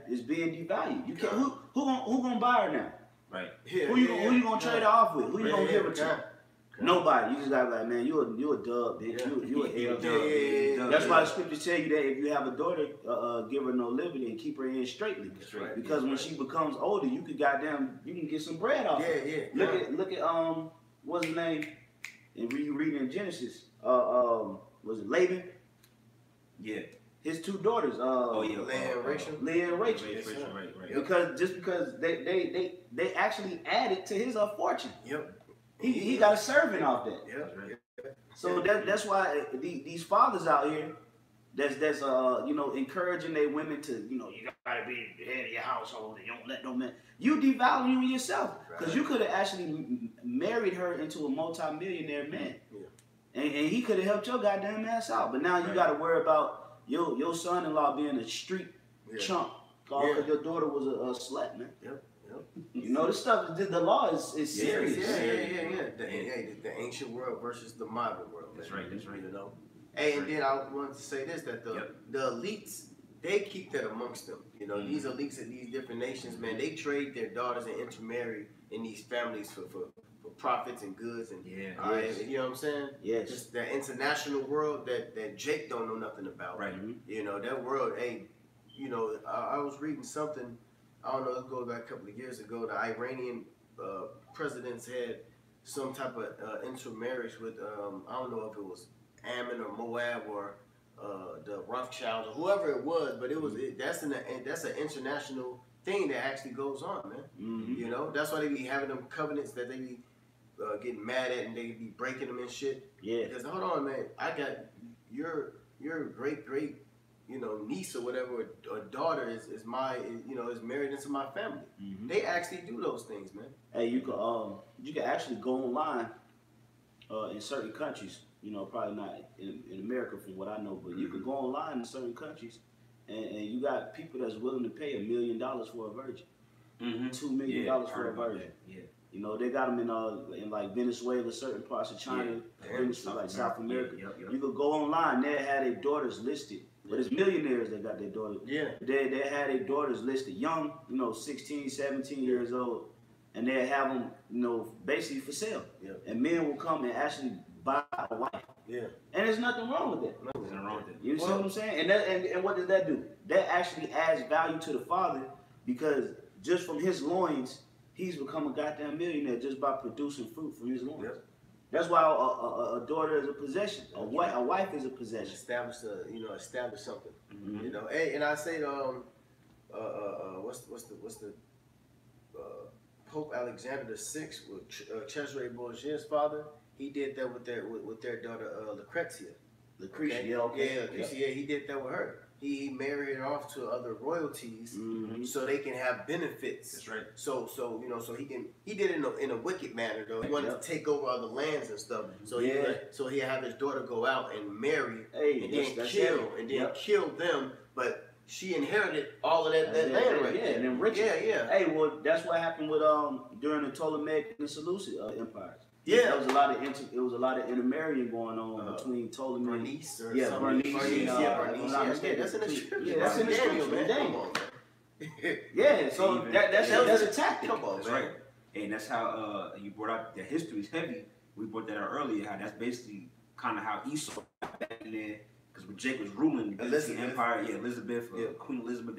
is being devalued. You can't who gonna buy her now? Right. Yeah, Who you gonna trade her off with? Who you gonna give her to? God. Nobody. You just gotta be like, man, you a dub, bitch. Yeah. You a L. Yeah. That's why the scriptures tell you that if you have a daughter, give her no liberty and keep her in straitly. That's right. Because when she becomes older, you can get some bread off her. Yeah. Look at what's his name? And you read in Genesis, was it Laban? Yeah. His two daughters. Leah and Rachel. Leah and Rachel. Right. Because they actually added to his fortune. Yep. He got a servant off that. Yep. So that's why these fathers out here that's encouraging their women to you gotta be the head of your household and you don't let no man. You devaluing yourself because you could have actually married her into a multi-millionaire man, and he could have helped your goddamn ass out. But now you got to worry about your son-in-law being a street chump because your daughter was a slut, man. Yep. This stuff. The law is serious. Yeah. The ancient world versus the modern world. That's right. Hey, and then I wanted to say this, that the elites, they keep that amongst them. These elites in these different nations, man, they trade their daughters and intermarry in these families for profits and goods and you know what I'm saying? Yes. Just that international world that Jake don't know nothing about. Right. That world, hey, I was reading something, I don't know, it goes back a couple of years ago, the Iranian presidents had some type of intermarriage with, I don't know if it was Ammon or Moab or the Rothschilds or whoever it was, but that's an international thing that actually goes on, man. Mm-hmm. That's why they be having them covenants that they be getting mad at and they be breaking them and shit. Yeah. Because hold on, man, I got your great niece or whatever or daughter is married into my family. Mm-hmm. They actually do those things, man. Hey, you can actually go online in certain countries. Probably not in America from what I know, but you can go online in certain countries, and you got people that's willing to pay $1 million for a virgin, $2 million for a virgin. Yeah. They got them in like Venezuela, certain parts of China, like South America. You could go online. They had their daughters listed, but it's millionaires that got their daughters. Yeah. They had their daughters listed, young, 16, 17 years old, and they have them, basically for sale. Yeah. And men will come and actually buy a wife. Yeah. And there's nothing wrong with that. Nothing wrong with that. You see what I'm saying? And what does that do? That actually adds value to the father, because just from his loins, he's become a goddamn millionaire just by producing fruit from his loins. Yep. That's why a daughter is a possession. A wife is a possession. Establish something. Mm-hmm. Hey, and I say what's the Pope Alexander VI with Cesare Borgia's father? He did that with their daughter Lucrezia. Lucretia, Lucretia, he did that with her. He married her off to other royalties so they can have benefits. That's right. So he did it in a wicked manner though. He wanted to take over other lands and stuff. So he have his daughter go out and marry and then kill them. But she inherited all of that land right there. And then rich. Yeah. Hey, well, that's what happened with during the Ptolemaic and the Seleucid empires. Yeah, there was a lot of intermarrying going on between Ptolemy. Bernice or Bernice. Bernice. That's in the scripture. That's in the scripture, man. Daniel. Come on, man. Yeah, so Even- that's yeah. a tactic. Come on, That's man. right. And that's how you brought up the history is heavy. We brought that out earlier. How that's basically kind of how Esau got back in there. Because when Jake was ruling the Byzantine Elizabeth. Empire, Elizabeth, Yeah. Queen Elizabeth,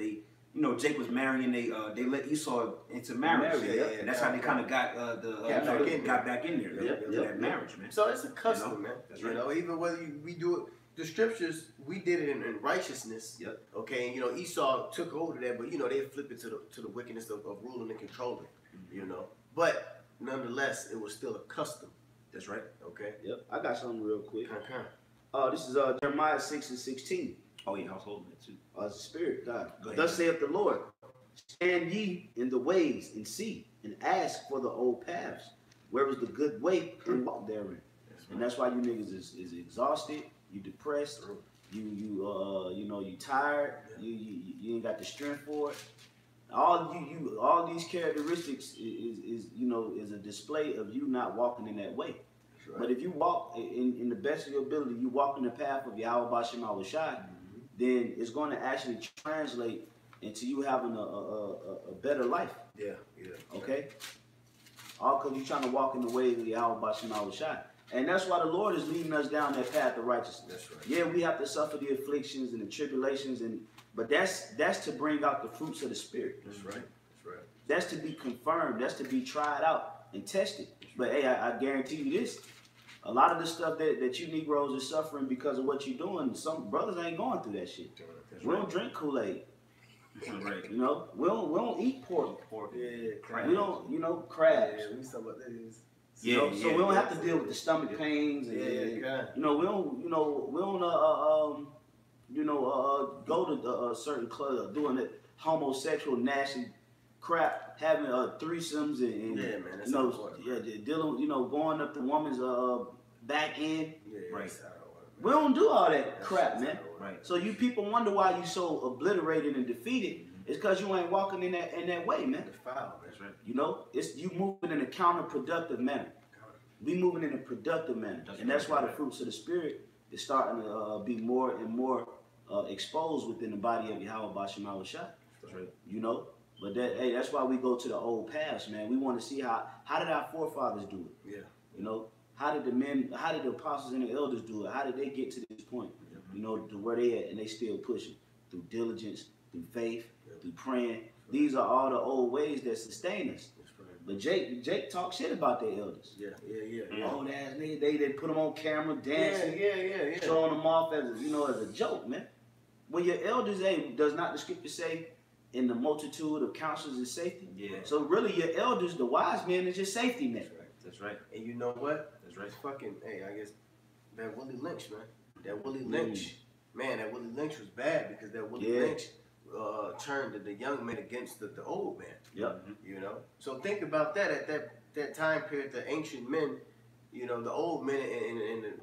Jake was marrying. They let Esau into marriage, Married, yeah. and that's how they kind of got got back in there. Yep, to yep, that marriage, man. So it's a custom, You know? man. That's You right. know, even whether we do it, the scriptures, we did it in righteousness. Yep. Okay, and Esau took hold of that, but they flip it to the wickedness of ruling and controlling. But nonetheless, it was still a custom. That's right. Okay. Yep, I got something real quick. Okay. This is Jeremiah 6:16. Oh yeah, household that too. As the Spirit, God. Go ahead. Thus saith the Lord, stand ye in the ways and see, and ask for the old paths, where is the good way, and walk therein. And that's why you niggas is exhausted, you depressed, you tired, you ain't got the strength for it. All these characteristics is a display of you not walking in that way. Right. But if you walk in the best of your ability, you walk in the path of Yahweh Bashem Awashai, then it's going to actually translate into you having a better life. Yeah. Okay? All because you're trying to walk in the ways of Yahweh Bashem Awashai. And that's why the Lord is leading us down that path of righteousness. That's right. Yeah, we have to suffer the afflictions and the tribulations, but that's to bring out the fruits of the Spirit. That's right. That's to be confirmed. That's to be tried out and tested. But hey, I guarantee you this. A lot of the stuff that you Negroes are suffering because of what you're doing, some brothers ain't going through that shit. That's We don't drink Kool-Aid. Right. We don't eat pork. Yeah. We don't crabs. Yeah, we talking about this. So we don't have to deal with the stomach pains. And, Yeah. we don't go to a certain club doing it homosexual nasty crap, having threesomes and Yeah, man, that's how it works. dealing, going up the woman's back end. Yeah, Right. that's how it works, man. We don't do all that That's crap, how man. it works. Right. So you people wonder why you so obliterated and defeated. It's because you ain't walking in that way, man. The foul, man. That's right. It's you moving in a counterproductive manner. We moving in a productive manner, and that's why the fruits of the Spirit is starting to be more and more exposed within the body of Yahweh Bashem Awashai. That's right. But that's why we go to the old past, man. We want to see how did our forefathers do it? Yeah. How did the apostles and the elders do it? How did they get to this point? To where they at, and they still pushing through diligence, through faith, through praying. These are all the old ways that sustain us. That's right. But Jake talk shit about their elders. Yeah. Old ass niggas, they put them on camera dancing, Yeah. showing them off as a joke, man. When your elders, does not the scripture say, in the multitude of counsels is safety? Yeah. So really, your elders, the wise men, is your safety net. That's right. That's right. And you know what? That's right. It's fucking, I guess that Willie Lynch, man. That Willie Lynch, that Willie Lynch was bad because that Willie Lynch turned the young men against the old man. Yep. So think about that at that time period, the ancient men, the old men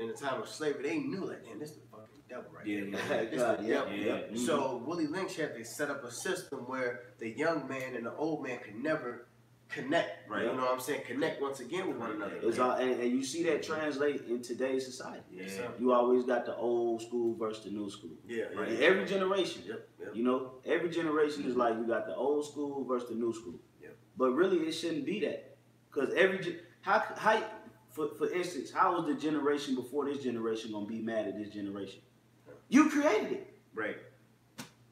in the time of slavery, they knew like, damn, this is the fucking devil right here. This God, the yeah, devil. yeah. So Willie Lynch had to set up a system where the young man and the old man could never connect. Right. You know what I'm saying? Connect once again with one another. It's all, and you see that translate in today's society. Yes, sir. You always got the old school versus the new school. Yeah, Right. yeah. In every generation. Yep. Every generation is like you got the old school versus the new school. Yep. But really, it shouldn't be that, because for instance, how was the generation before this generation gonna be mad at this generation? You created it. Right.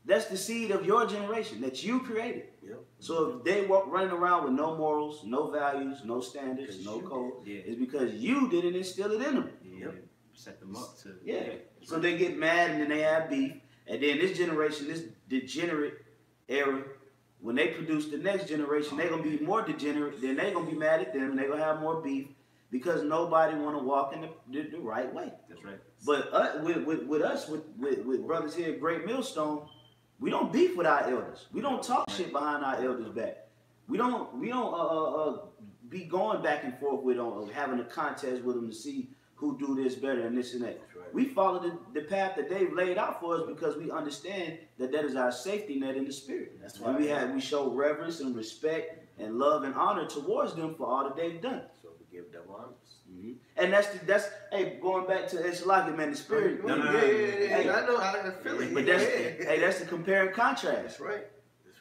That's the seed of your generation that you created. Yep. So if they walk running around with no morals, no values, no standards, Because no you code, did. it's because you didn't instill it in them. Yeah. Set them up to. Yeah. So they get mad and then they have beef. And then this generation, this degenerate era, when they produce the next generation, they're going to be more degenerate. Then they're going to be mad at them and they're going to have more beef because nobody want to walk in the right way. That's right. But with us, with brothers here at Great Millstone, we don't beef with our elders. We don't talk shit behind our elders' back. We don't be going back and forth with them, having a contest with them to see who do this better and this and that. right. We follow the path that they've laid out for us because we understand that is our safety net in the spirit. That's and why we show reverence and respect and love and honor towards them for all that they've done. So we give double honors. And that's going back to Eshalaki, man, the spirit. No. Yeah. I know. I feel it. But that's the compare and contrast. That's right.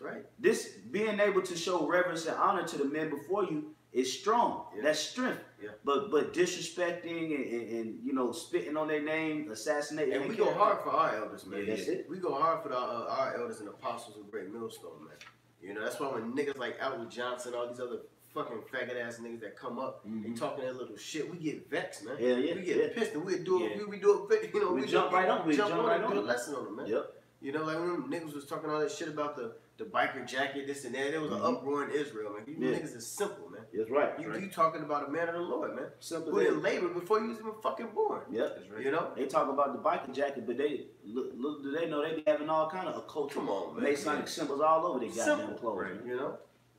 right. This being able to show reverence and honor to the men before you is strong. Yeah. That's strength. Yeah. But disrespecting and you know spitting on their name, assassinating. And we go hard for our elders, man. Yeah, that's it. We go hard for our elders and apostles of Great Millstone, man. You know, that's why when niggas like Alton Johnson, all these other fucking faggot ass niggas that come up and talking that little shit, we get vexed, man. Yeah, yeah, We get yeah. pissed and we do it. Yeah. We do it. You know, We jump right on. We jump jump on right and do a on. lesson on them, man. Yep. You know, like when them niggas was talking all that shit about the biker jacket, this and that. There was an uproar in Israel, man. You Yeah. niggas is simple, man. That's right. You talking about a man of the Lord, man. Simple. Put in labor before you was even fucking born. Yep. That's right. You know? They talk about the biker jacket, but they little do they know they be having all kind of occult Come on, man. Masonic symbols all over their goddamn Simple, clothes. right. Man. You know?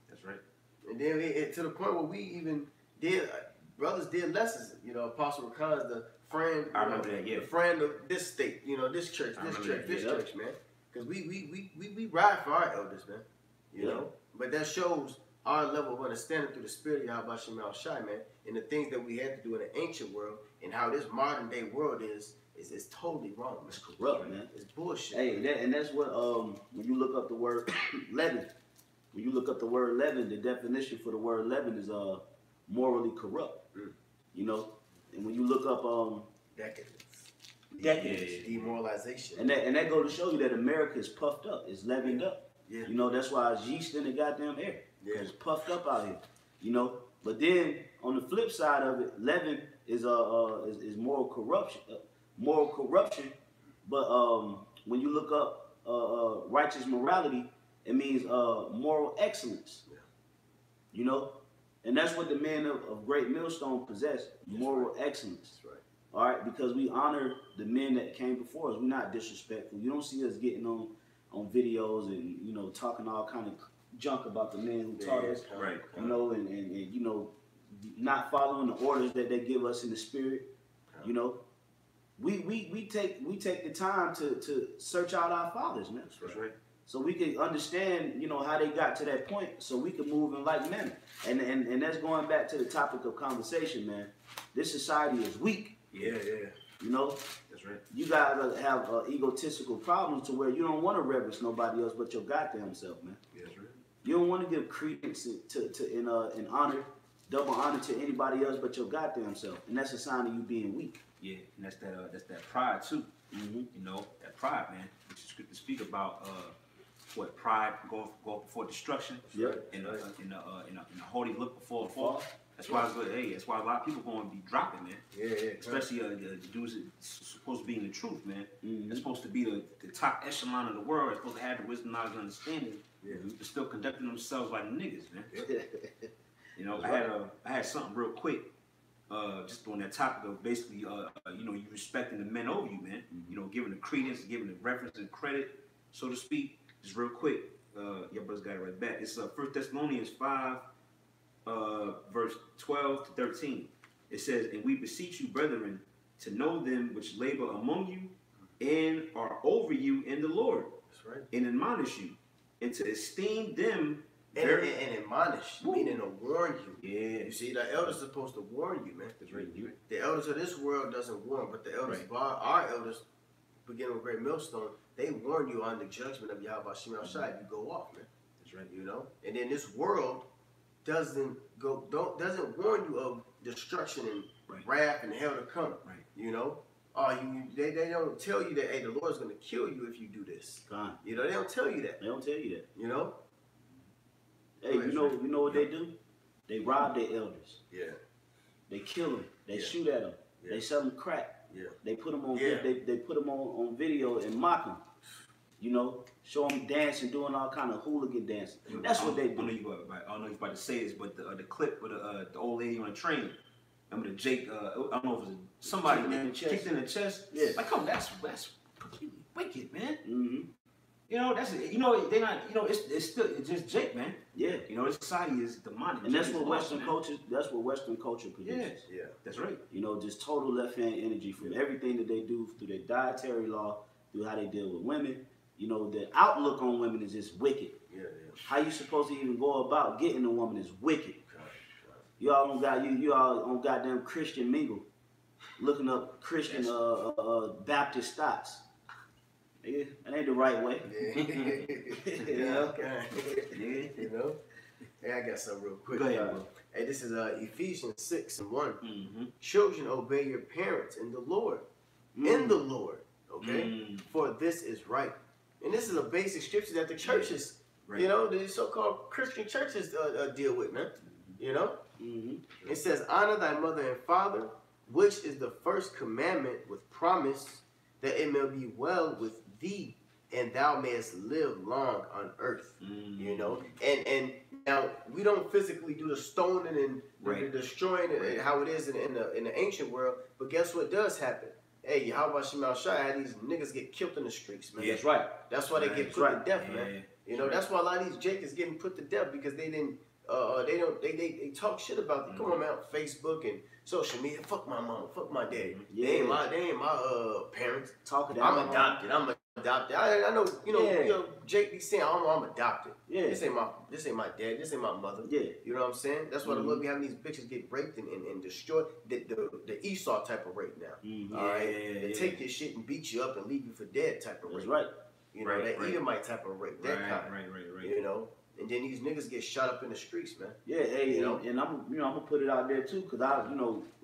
That's right. And then to the point where we even did, brothers did lessons. You know, Apostle Rakan's the friend. I remember that, yeah. The friend of this state. You know, this church, I this remember church, that, this yeah. church, man. Because we ride for our elders, man. You Yeah. know? But that shows our level of understanding through the spirit of Yahweh Shema Shai, man, and the things that we had to do in the ancient world and how this modern day world is totally wrong, man. It's corrupt, man. It's bullshit. Hey, and that's what when you look up the word leaven, when you look up the word leaven, the definition for the word leaven is morally corrupt. You know, and when you look up Decadence. decadence, Demoralization. and that go to show you that America is puffed up, it's leavened up. Yeah. You know, that's why it's yeast in the goddamn air. Yeah. It's puffed up out here. You know, but then on the flip side of it, leaven is moral corruption. Moral corruption. But when you look up righteous morality, it means moral excellence. Yeah. You know, and that's what the men of Great Millstone possess: moral excellence. That's right. All right, because we honor the men that came before us. We're not disrespectful. You don't see us getting on videos and you know talking all kind of junk about the men who taught us. Right. You know, and you know, not following the orders that they give us in the spirit. You know, we take the time to search out our fathers, man. That's right. So we can understand, you know, how they got to that point, so we can move in like manner. And that's going back to the topic of conversation, man. This society is weak. Yeah, yeah. You know, That's right. you guys have egotistical problems to where you don't want to reverence nobody else but your goddamn self, man. Yeah, that's right. You don't want to give credence in honor, double honor to anybody else but your goddamn self, and that's a sign of you being weak. Yeah, and that's that pride too. Mm-hmm. You know, that pride, man. Which is scripture speak about what pride going before destruction. Yep. In a holy look before a fall. That's why that's why a lot of people going to be dropping, man. Yeah. Especially the dudes that's supposed to be in the truth, man. Mhm. They're supposed to be the top echelon of the world. They're supposed to have the wisdom, knowledge, and understanding. Yeah. But still conducting themselves like niggas, man. You know, That's I had something real quick, just on that topic of basically, you know, you respecting the men over you, man. You know, giving the credence, giving the reference and credit, so to speak. Just real quick, your brother's got it right back. It's 1 Thessalonians 5, verse 12 to 13. It says, "And we beseech you, brethren, to know them which labor among you and are over you in the Lord, That's right. and admonish you, and to esteem them And, very." and admonish, meaning to warn you. Yeah, You see, the elders are supposed to warn you, man. that's right. The elders of this world doesn't warn, but the elders Right. of our elders, beginning with Great Millstone, they warn you on the judgment of Yahweh Shema Shai if you go off, man. That's right. You know? And then this world doesn't warn you of destruction and Right. wrath and hell to come. Right. You know? They don't tell you that, hey, the Lord's gonna kill you if you do this. Fine. You know, they don't tell you that. They don't tell you that. You know? Hey, you know what they do? They rob their elders. Yeah. They kill them. They Yeah. shoot at them. Yeah. They sell them crack. Yeah. They put them on. Yeah. They put them on video and mock them. You know, show them dancing, doing all kind of hooligan dancing. That's what they I know do. you about to say this, but the clip with the old lady on the train. Remember the Jake? I don't know if it was somebody Kicked in the chest. kicked in the chest. Yeah. Like, come, that's completely wicked, man. Mm-hmm. You know, they're not. You know, it's just Jake, man. Yeah. You know, this society is demonic. And that's Jake what is Western awesome, man. culture. That's what Western culture produces. Yeah, Yeah. that's right. You know, just total left hand energy from everything that they do through their dietary law, through how they deal with women. You know, the outlook on women is just wicked. Yeah. How you supposed to even go about getting a woman is wicked. God. You all on goddamn Christian Mingle, looking up Christian Baptist thoughts. Yeah, that ain't the right way. Yeah. You know? You know? Hey, I got something real quick. Go ahead, bro. Hey, this is Ephesians 6:1. Mm-hmm. Children, obey your parents in the Lord. In the Lord. Okay? For this is right. And this is a basic scripture that the churches, Right. you know, the so-called Christian churches deal with, man. You know? Mm-hmm. It says, honor thy mother and father, which is the first commandment with promise, that it may be well with thee, and thou mayest live long on earth. You know, and now we don't physically do the stoning and the destroying it, how it is in the ancient world. But guess what does happen? Hey, how about Shemal Shai? How these niggas get killed in the streets, man. Yeah. That's right. That's why they get put to death, Yeah. man. You know, that's why a lot of these Jakes getting put to death because they didn't. They talk shit about them. Come on, man, on Facebook and social media. Fuck my mom. Fuck my dad. Yeah. They ain't my parents. Talking I'm adopted. I know, Yeah. you know, Jake be saying I'm adopted. Yeah. This ain't my dad. This ain't my mother. Yeah. You know what I'm saying? That's why the Lord be having these bitches get raped and destroyed. The Esau type of rape now. Mhm. All right. Yeah, They take your shit and beat you up and leave you for dead type of That's rape. right. You know, Right, that right. Edomite type of rape. That kind. Right. You know? And then these niggas get shot up in the streets, man. Yeah, hey, You know? and I'm gonna put it out there too, cause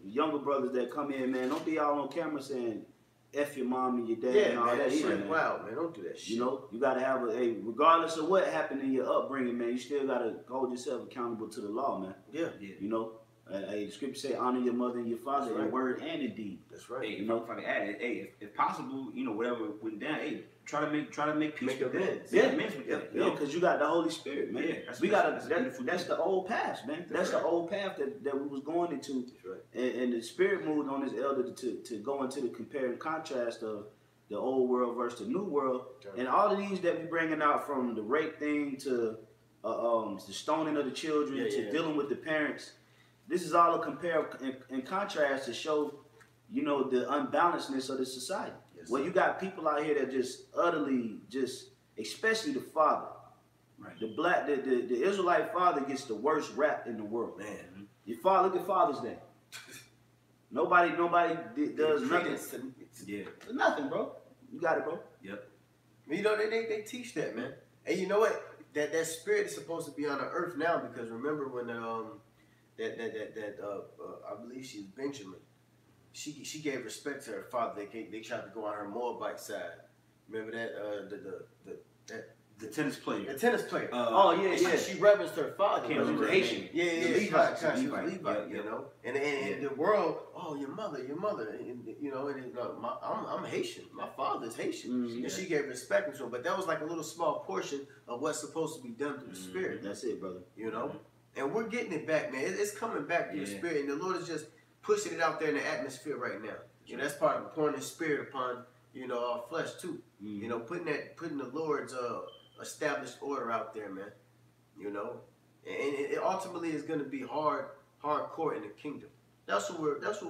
younger brothers that come in, man, don't be out on camera saying F your mom and your dad Yeah, and all man, that that either, shit man. wild, man. Don't do that shit. You know, you gotta have regardless of what happened in your upbringing, man, you still gotta hold yourself accountable to the law, man. Yeah, You know, the scripture say honor your mother and your father That's in right. word and in deed. that's right. Hey, You know? if I can add it, hey, if possible, you know, whatever went down, hey, try to make peace Make with amends. that. Yeah. Make amends with that. Yeah, cause you got the Holy Spirit, man. Yeah, that's that's beautiful. the old path, man. That's right. the old path that we was going into. That's right. And the Spirit moved on his elder to go into the compare and contrast of the old world versus the new world. Okay. And all of these that we bringing out, from the rape thing to the stoning of the children to dealing with the parents, this is all a compare and contrast to show, you know, the unbalancedness of the society. Yes, Where sir. you got people out here that just utterly especially the father. Right. The Israelite father gets the worst rap in the world. Man. Your father, look at Father's Day. Nobody does nothing. Credence to- Yeah. Nothing, bro. You got it, bro. Yep. You know, they teach that, man. And you know what? That spirit is supposed to be on the earth now, because remember when I believe she's Benjamin. She gave respect to her father. They tried to go on her Moabite side. Remember that The tennis player. the tennis player. Oh, yeah, And yeah. She reverenced her father. Can't Because he was remember her Haitian. name. Yeah, The she Levite. was a Levite. Levite, Yeah, you know. And the world, oh, your mother, and, you know, and I'm Haitian. My father's Haitian. Mhm. And she gave respect to him, but that was like a little small portion of what's supposed to be done through the spirit, That's it, brother. you know. And we're getting it back, man. It's coming back through the Yeah. spirit, and the Lord is just pushing it out there in the atmosphere right now. You know, that's part of pouring His Spirit upon, you know, our flesh too. You know, putting the Lord's established order out there, man. You know, and it ultimately is going to be hardcore in the kingdom. That's what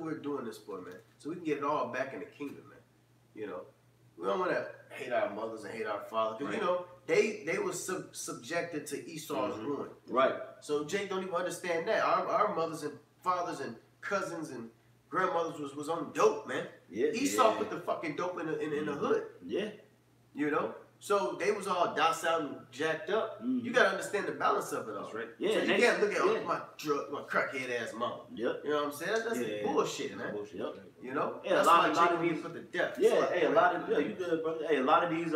we're doing this for, man. So we can get it all back in the kingdom, man. You know, we don't want to hate our mothers and hate our fathers, because you know they were subjected to Esau's ruin. Right. So Jake don't even understand that our mothers and fathers and cousins and grandmothers was on dope, man. Yeah. Esau put the fucking dope in the hood, Yeah. you know. So they was all docile and jacked up. Mhm. You gotta understand the balance of it all. That's right. Yeah. So you and can't look at yeah. my crackhead ass mom. Yep. You know what I'm saying? That's Yeah. bullshit, man. Bullshit. Yep. You know? Yeah, That's a lot why of Jake these- need put to death. Yeah, So, hey, a lot of you good, brother. Hey, a lot of these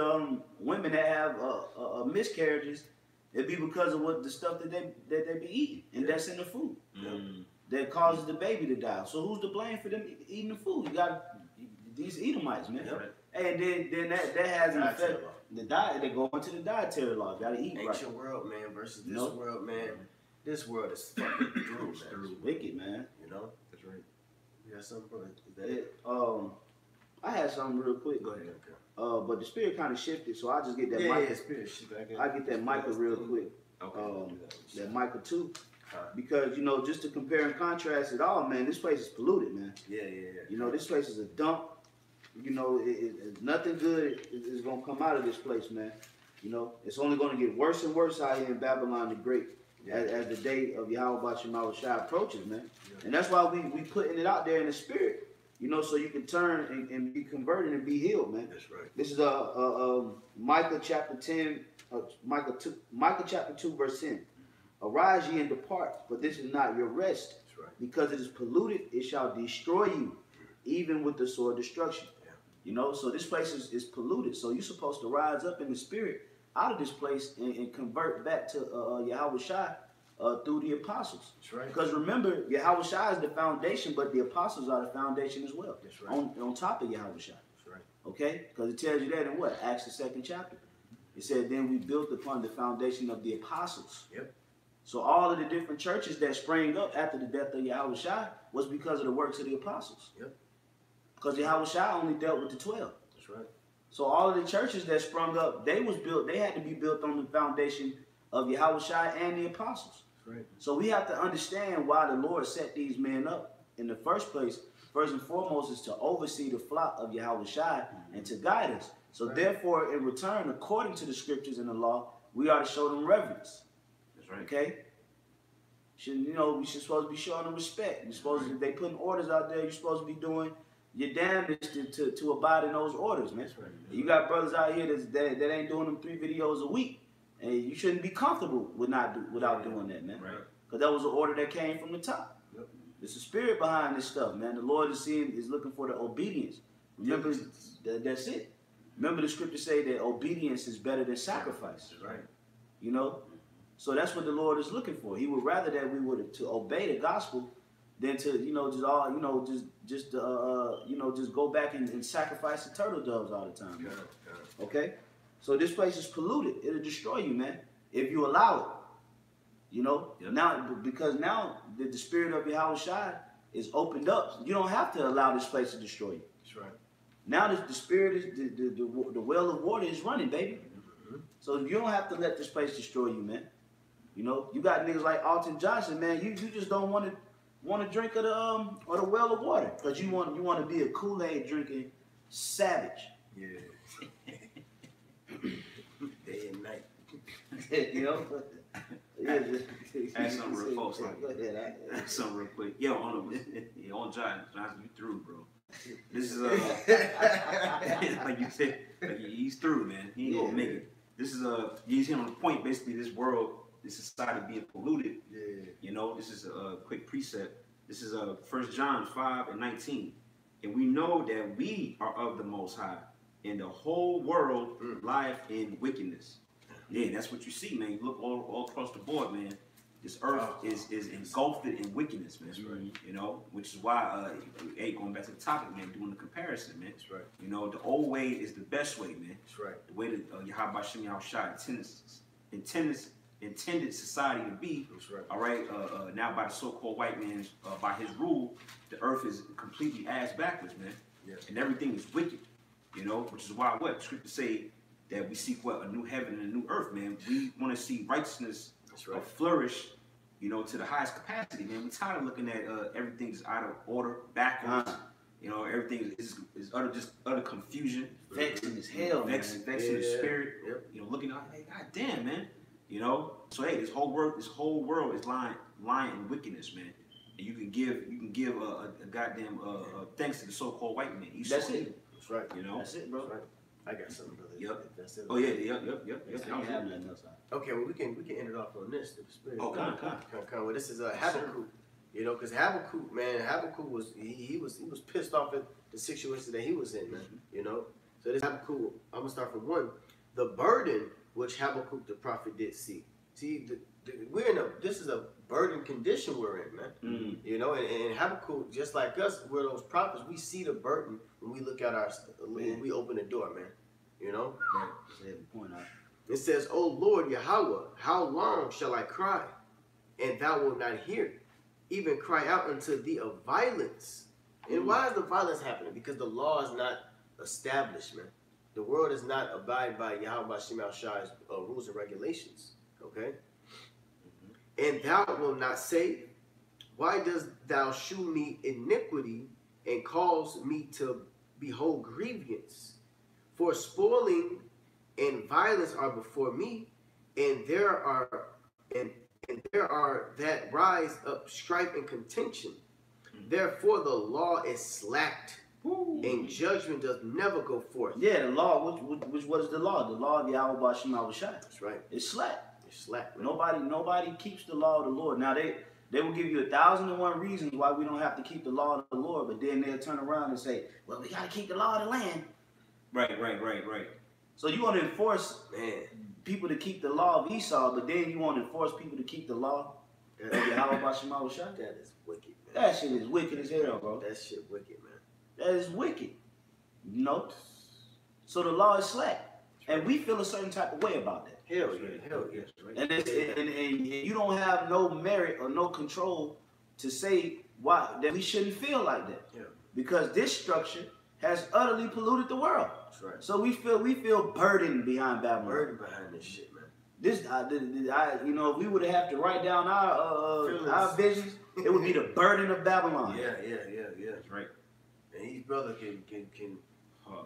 women that have miscarriages, it be because of what the stuff that they be eating, and that's in the food that causes the baby to die. So who's to blame for them eating the food? You got these Edomites, man. Yep. Hey, then that has an Dietary effect. law. The diet, they go into the dietary law. Gotta eat right. Ancient world, man, versus this Nope. world, man. This world is fucking through, man. It's wicked, man. You know? That's right. You got something, bro? Is that it? I had something real quick. Go ahead. Okay. But the spirit kind of shifted, so I just get that Yeah, mic. yeah, spirit shit. I get that Michael real quick. Okay. That Michael too, Huh. because you know, just to compare and contrast it all, man, this place is polluted, man. Yeah. You know, this place is a dump. You know, nothing good is gonna come out of this place, man. You know, it's only gonna get worse and worse out here in Babylon the Great as the day of Yahweh Shai approaches, man. Yeah. And that's why we putting it out there in the spirit. You know, so you can turn and be converted and be healed, man. That's right. This is Micah chapter 10, Micah chapter 2, verse 10. Arise ye and depart, for this is not your rest. That's right. Because it is polluted, it shall destroy you, even with the sword destruction. Yeah. You know, so this place is polluted. So you're supposed to rise up in the spirit out of this place and convert back to Yahweh Shai through the apostles. That's right. Because remember, Yahweh Shai is the foundation, but the apostles are the foundation as well. That's right. On top of Yahweh Shai. That's right. Okay? Because it tells you that in what? Acts the 2nd chapter. It said, then we built upon the foundation of the apostles. Yep. So all of the different churches that sprang up after the death of Yahweh Shai was because of the works of the apostles. Yep. Because Yahweh Shai only dealt with the 12. That's right. So all of the churches that sprung up, they had to be built on the foundation of Yahweh Shai and the apostles. That's right. So we have to understand why the Lord set these men up in the first place. First and foremost is to oversee the flock of Yahweh Shai and to guide us. So Right. therefore, in return, according to the scriptures and the law, we are to show them reverence. That's right. Okay? We should supposed to be showing them respect. You're supposed to, if they putting orders out there, you're supposed to be doing your damnedest to abide in those orders, man. That's right. You got brothers out here that ain't doing them 3 videos a week. And you shouldn't be comfortable without doing that, man. Right. Because that was an order that came from the top. Yep. There's a spirit behind this stuff, man. The Lord is looking for the obedience. Remember, that's it. Remember the scriptures say that obedience is better than sacrifice. That's right. You know? So that's what the Lord is looking for. He would rather that we were to obey the gospel than to, just go back and sacrifice the turtle doves all the time. Got it. Okay? So this place is polluted. It'll destroy you, man, if you allow it. You know? Yep. Now, because now the spirit of Yahweh Shai is opened up. You don't have to allow this place to destroy you. That's right. Now the spirit is the well of water is running, baby. Mm-hmm. So you don't have to let this place destroy you, man. You know, you got niggas like Alton Johnson, man. You just don't want to drink of the well of water because you want to be a Kool-Aid drinking savage. Yeah. Day and night. You know. Ask something real close, like Go ahead. something real quick. Yo, on Johnson, you through, bro. This is like you said, he's through, man. He ain't gonna make it. This is he's hitting on the point. Basically, this world, this society being polluted. Yeah. You know, this is a quick precept. This is 1 John 5:19, and we know that we are of the Most High, and the whole world lieth in wickedness. Yeah, that's what you see, man. You look all across the board, man. This earth is engulfed in wickedness, man. That's right. You know, which is why, going back to the topic, man, doing the comparison, man. That's right. You know, the old way is the best way, man. That's right. The way that Yahweh Shem Yahushua intended society to be. That's right. All right. Now by the so-called white man, by his rule, the earth is completely ass backwards, man. Yeah. And everything is wicked. You know, which is why what scriptures say that we seek a new heaven and a new earth, man. We want to see righteousness flourish, you know, to the highest capacity, man. We're tired of looking at everything's out of order, backwards. You know, everything is utter confusion. Vexing as hell, man. Vexing the spirit. Yep. You know, looking out, hey, god damn, man. You know, so hey, this whole world is lying in wickedness, man. And you can give a goddamn thanks to the so-called white man. That's it. That's right. You know, That's it, bro. That's right. I got something, brother. Yep. That's it. Oh yeah, yep. I don't have nothing else. Okay, well we can end it off on this. The spirit. Oh, come on. Well, this is Habakkuk. You know, because Habakkuk, man, was he was pissed off at the situation that he was in, man. You know, so this Habakkuk. I'm gonna start from 1. The burden which Habakkuk the prophet did see. See, this is a burden condition we're in, man. You know, and Habakkuk, just like us, we're those prophets. We see the burden when we look at when we open the door, man. You know. Right. That's a heavy point. It says, "O Lord Yahweh, how long shall I cry, and thou wilt not hear? Even cry out unto thee of violence." And why is the violence happening? Because the law is not established, man. The world does not abide by Yahweh Shem Shai's rules and regulations. Okay? And thou wilt not save. Why dost thou shew me iniquity and cause me to behold grievance? For spoiling and violence are before me, and there are that rise up strife and contention. Therefore, the law is slacked, and judgment does never go forth. Yeah, the law, which what is the law? The law of Yahweh Shem Shai. That's right. It's slack. It's slack, man. Nobody keeps the law of the Lord. Now they will give you 1,001 reasons why we don't have to keep the law of the Lord, but then they'll turn around and say, well, we gotta keep the law of the land. Right. So you want to enforce Man, people to keep the law of Esau, but then you want to enforce people to keep the law of Yahweh Shem Shai. that is wicked, man. That shit is wicked as hell, bro. That shit wicked, man. That is wicked. You know? So the law is slack. And we feel a certain type of way about that. Hell yeah. And you don't have no merit or no control to say why that we shouldn't feel like that. Yeah. Because this structure has utterly polluted the world. That's right. So we feel burdened behind Babylon. Burden behind this shit, man. This, if we would have to write down our visions, it would be the burden of Babylon. Yeah. That's right. And these brothers can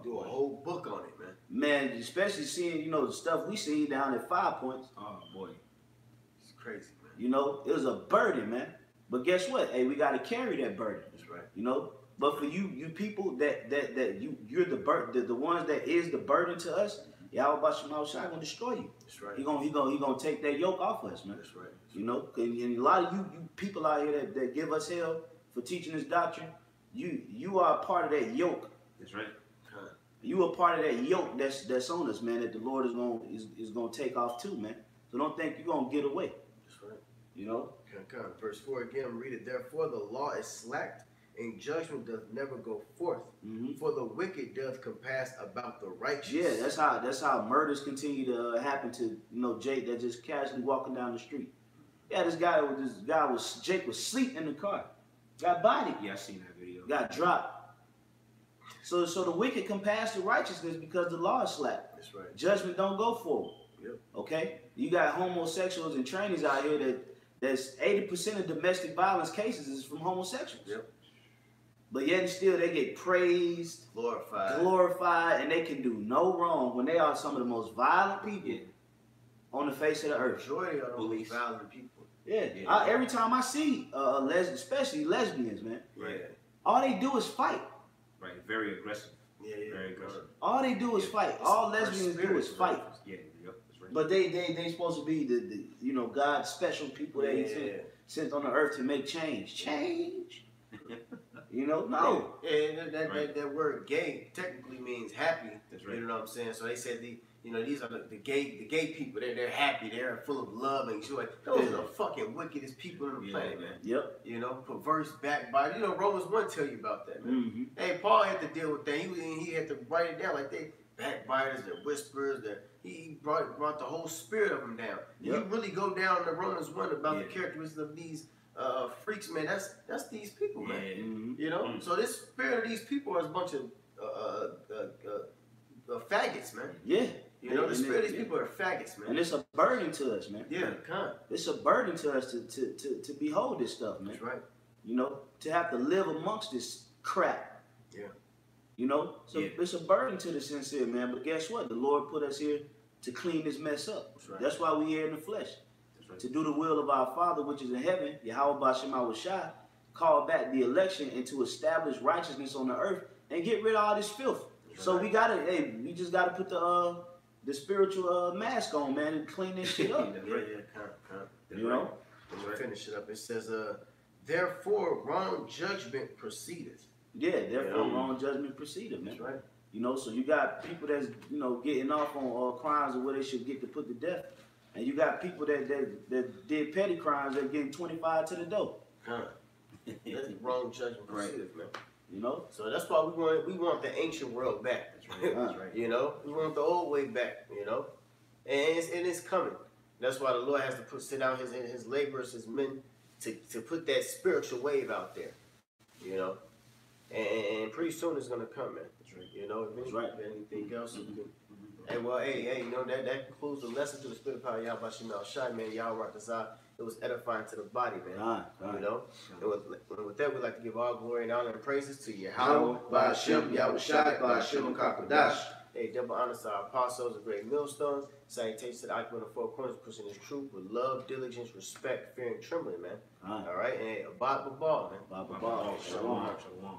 do a whole book on it, man. Man, especially seeing, the stuff we see down at 5 Points. Oh boy. It's crazy, man. It was a burden, man. But guess what? Hey, we got to carry that burden. That's right. But for you people that you're the ones that is the burden to us, Yahweh Shem Shai gonna destroy you. That's right. He gonna take that yoke off us, man. That's right. And a lot of you people out here that give us hell for teaching this doctrine, you are a part of that yoke. That's right. You are part of that yoke that's on us, man. That the Lord is gonna take off too, man. So don't think you're gonna get away. That's right. Okay. Verse 4 again, read it. Therefore, the law is slacked, and judgment doth never go forth. Mm-hmm. For the wicked doth compass about the righteous. Yeah, that's how murders continue to happen to Jake that just casually walking down the street. Yeah, Jake was asleep in the car, got bodied. Yeah, I seen that video. Got dropped. So the wicked compass to righteousness because the law is slack. That's right. Judgment don't go forward. Yep. Okay? You got homosexuals and trainees out here that's 80% of domestic violence cases is from homosexuals. Yep. But yet and still they get praised, glorified, and they can do no wrong when they are some of the most violent people on the face of the earth. Majority of the most violent people. Yeah. Every time I see especially lesbians, man, Right. all they do is fight. Right. Very aggressive. Yeah. Very aggressive. All they do is fight. All lesbians do is fight. Yeah. Yep. That's right. But they supposed to be the God's special people that He sent on the earth to make change. Change. No. Yeah, that word gay technically means happy. That's right. You know what I'm saying? So they said these are the gay people. They're happy. They're full of love and joy. Those are the fucking wickedest people on the planet, man. Yep. Perverse, backbite. Romans 1 tell you about that, man. Mm-hmm. Hey, Paul had to deal with that. He had to write it down like they backbiters, they're whisperers, he brought the whole spirit of them down. Yep. You really go down to Romans 1 about the characteristics of these freaks, man. That's these people, man. Mm-hmm. So this spirit of these people is a bunch of faggots, man. Yeah. The spirit of these people are faggots, man. And it's a burden to us, man. Yeah, kind. It's a burden to us to behold this stuff, man. That's right. To have to live amongst this crap. Yeah. So it's a burden to the sincere, man. But guess what? The Lord put us here to clean this mess up. That's right. That's why we here in the flesh. That's right. To do the will of our Father which is in heaven, Yahweh Shem Shai, call back the election and to establish righteousness on the earth and get rid of all this filth. That's So right. we just gotta put the spiritual mask on, man, and clean this shit up. Kind. You know? I'm gonna finish it up. It says, therefore wrong judgment proceedeth. Yeah, therefore wrong judgment proceeded, man. That's right. So you got people that's getting off on crimes of where they should get to put to death, and you got people that did petty crimes that getting 25 to the door. That's wrong judgment proceedeth, man. So that's why we want the ancient world back. That's right. We want the old way back. And it's coming. That's why the Lord has to send out his laborers, his men, to put that spiritual wave out there. And pretty soon it's gonna come, man. That's right. If anything else, that concludes the lesson to the spirit of power, Yahweh Shem Shai, man. Yahweh Rakazah. It was edifying to the body, man. And with that, we'd like to give all glory and honor and praises to Yahweh, Ba'ashem, Yahweh Shai, Ba'ashem, Kakadash. Hey, double honor to our apostles, a great millstone. Salutations to the occupant of four corners, pushing his truth with love, diligence, respect, fear, and trembling, man. All right, and Abad Babal, man. Baba Baba. Shalom. Shalom.